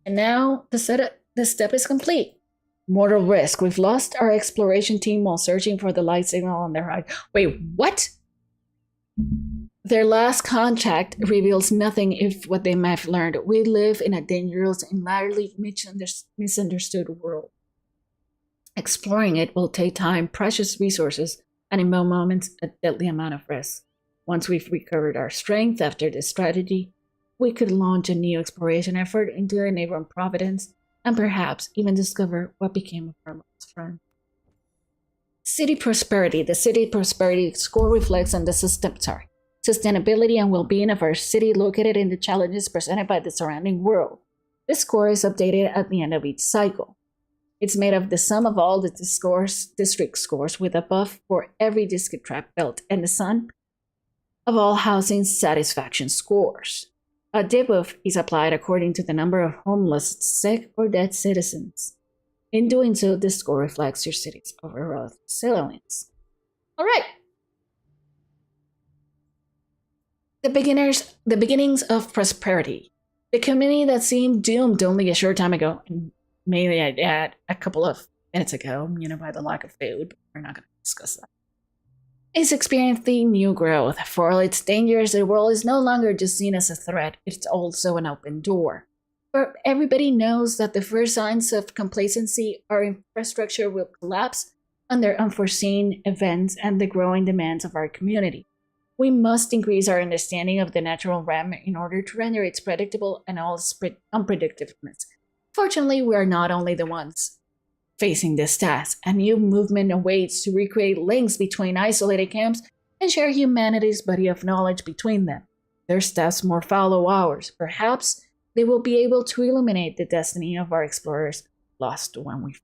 and now the step is complete. Mortal risk. We've lost our exploration team while searching for the light signal on their right. Wait, what? Their last contact reveals nothing if what they may have learned. We live in a dangerous and largely misunderstood world. Exploring it will take time, precious resources, and in most moments, a deadly amount of risk. Once we've recovered our strength after this strategy, we could launch a new exploration effort into the neighboring Providence and perhaps even discover what became of our lost friend. City prosperity. The city prosperity score reflects on the sustainability and well-being of our city located in the challenges presented by the surrounding world. This score is updated at the end of each cycle. It's made of the sum of all the district scores with a buff for every district track built and the sum of all housing satisfaction scores. A debuff is applied according to the number of homeless, sick, or dead citizens. In doing so, this score reflects your city's overall resilience. All right. The beginnings of prosperity. The community that seemed doomed only a short time ago, and maybe I add a couple of minutes ago, by the lack of food, but we're not going to discuss that, is experiencing new growth. For all its dangers, the world is no longer just seen as a threat, it's also an open door. Everybody knows that the first signs of complacency, our infrastructure will collapse under unforeseen events and the growing demands of our community. We must increase our understanding of the natural realm in order to render its predictable and all its unpredictability. Fortunately, we are not only the ones facing this task. A new movement awaits to recreate links between isolated camps and share humanity's body of knowledge between them. Their steps more follow ours. Perhaps they will be able to illuminate the destiny of our explorers lost when we.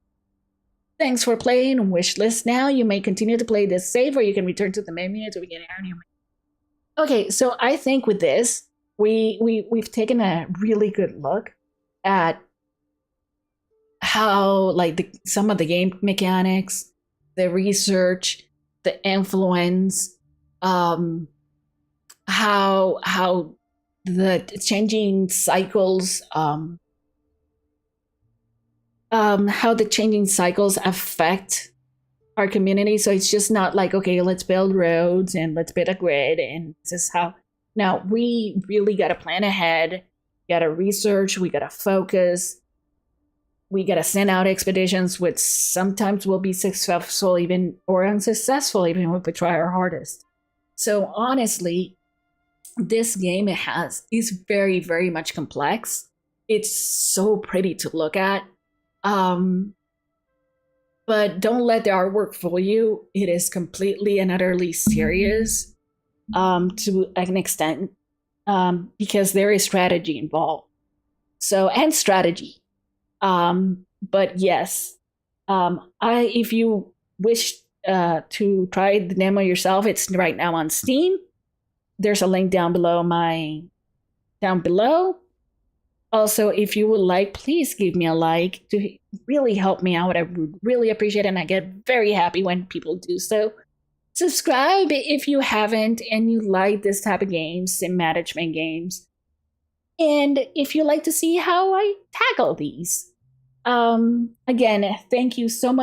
Thanks for playing Wishlist now. You may continue to play this save, or you can return to the menu to begin our new. Okay, so I think with this, we've taken a really good look at how like some of the game mechanics, the research, the influence, how the changing cycles, how the changing cycles affect our community. So it's just not like, okay, let's build roads and let's build a grid and this is how. Now we really got to plan ahead, got to research, we got to focus, we got to send out expeditions, which sometimes will be successful even or unsuccessful, even if we try our hardest. So honestly, this game is very, very much complex. It's so pretty to look at. But don't let the artwork fool you. It is completely and utterly serious to an extent because there is strategy involved. So, and strategy. But yes, if you wish to try the demo yourself, it's right now on Steam. There's a link down below. Also, if you would like, please give me a like to really help me out. I would really appreciate it, and I get very happy when people do so. Subscribe if you haven't and you like this type of games, sim management games. And if you like to see how I tackle these. Again, thank you so much.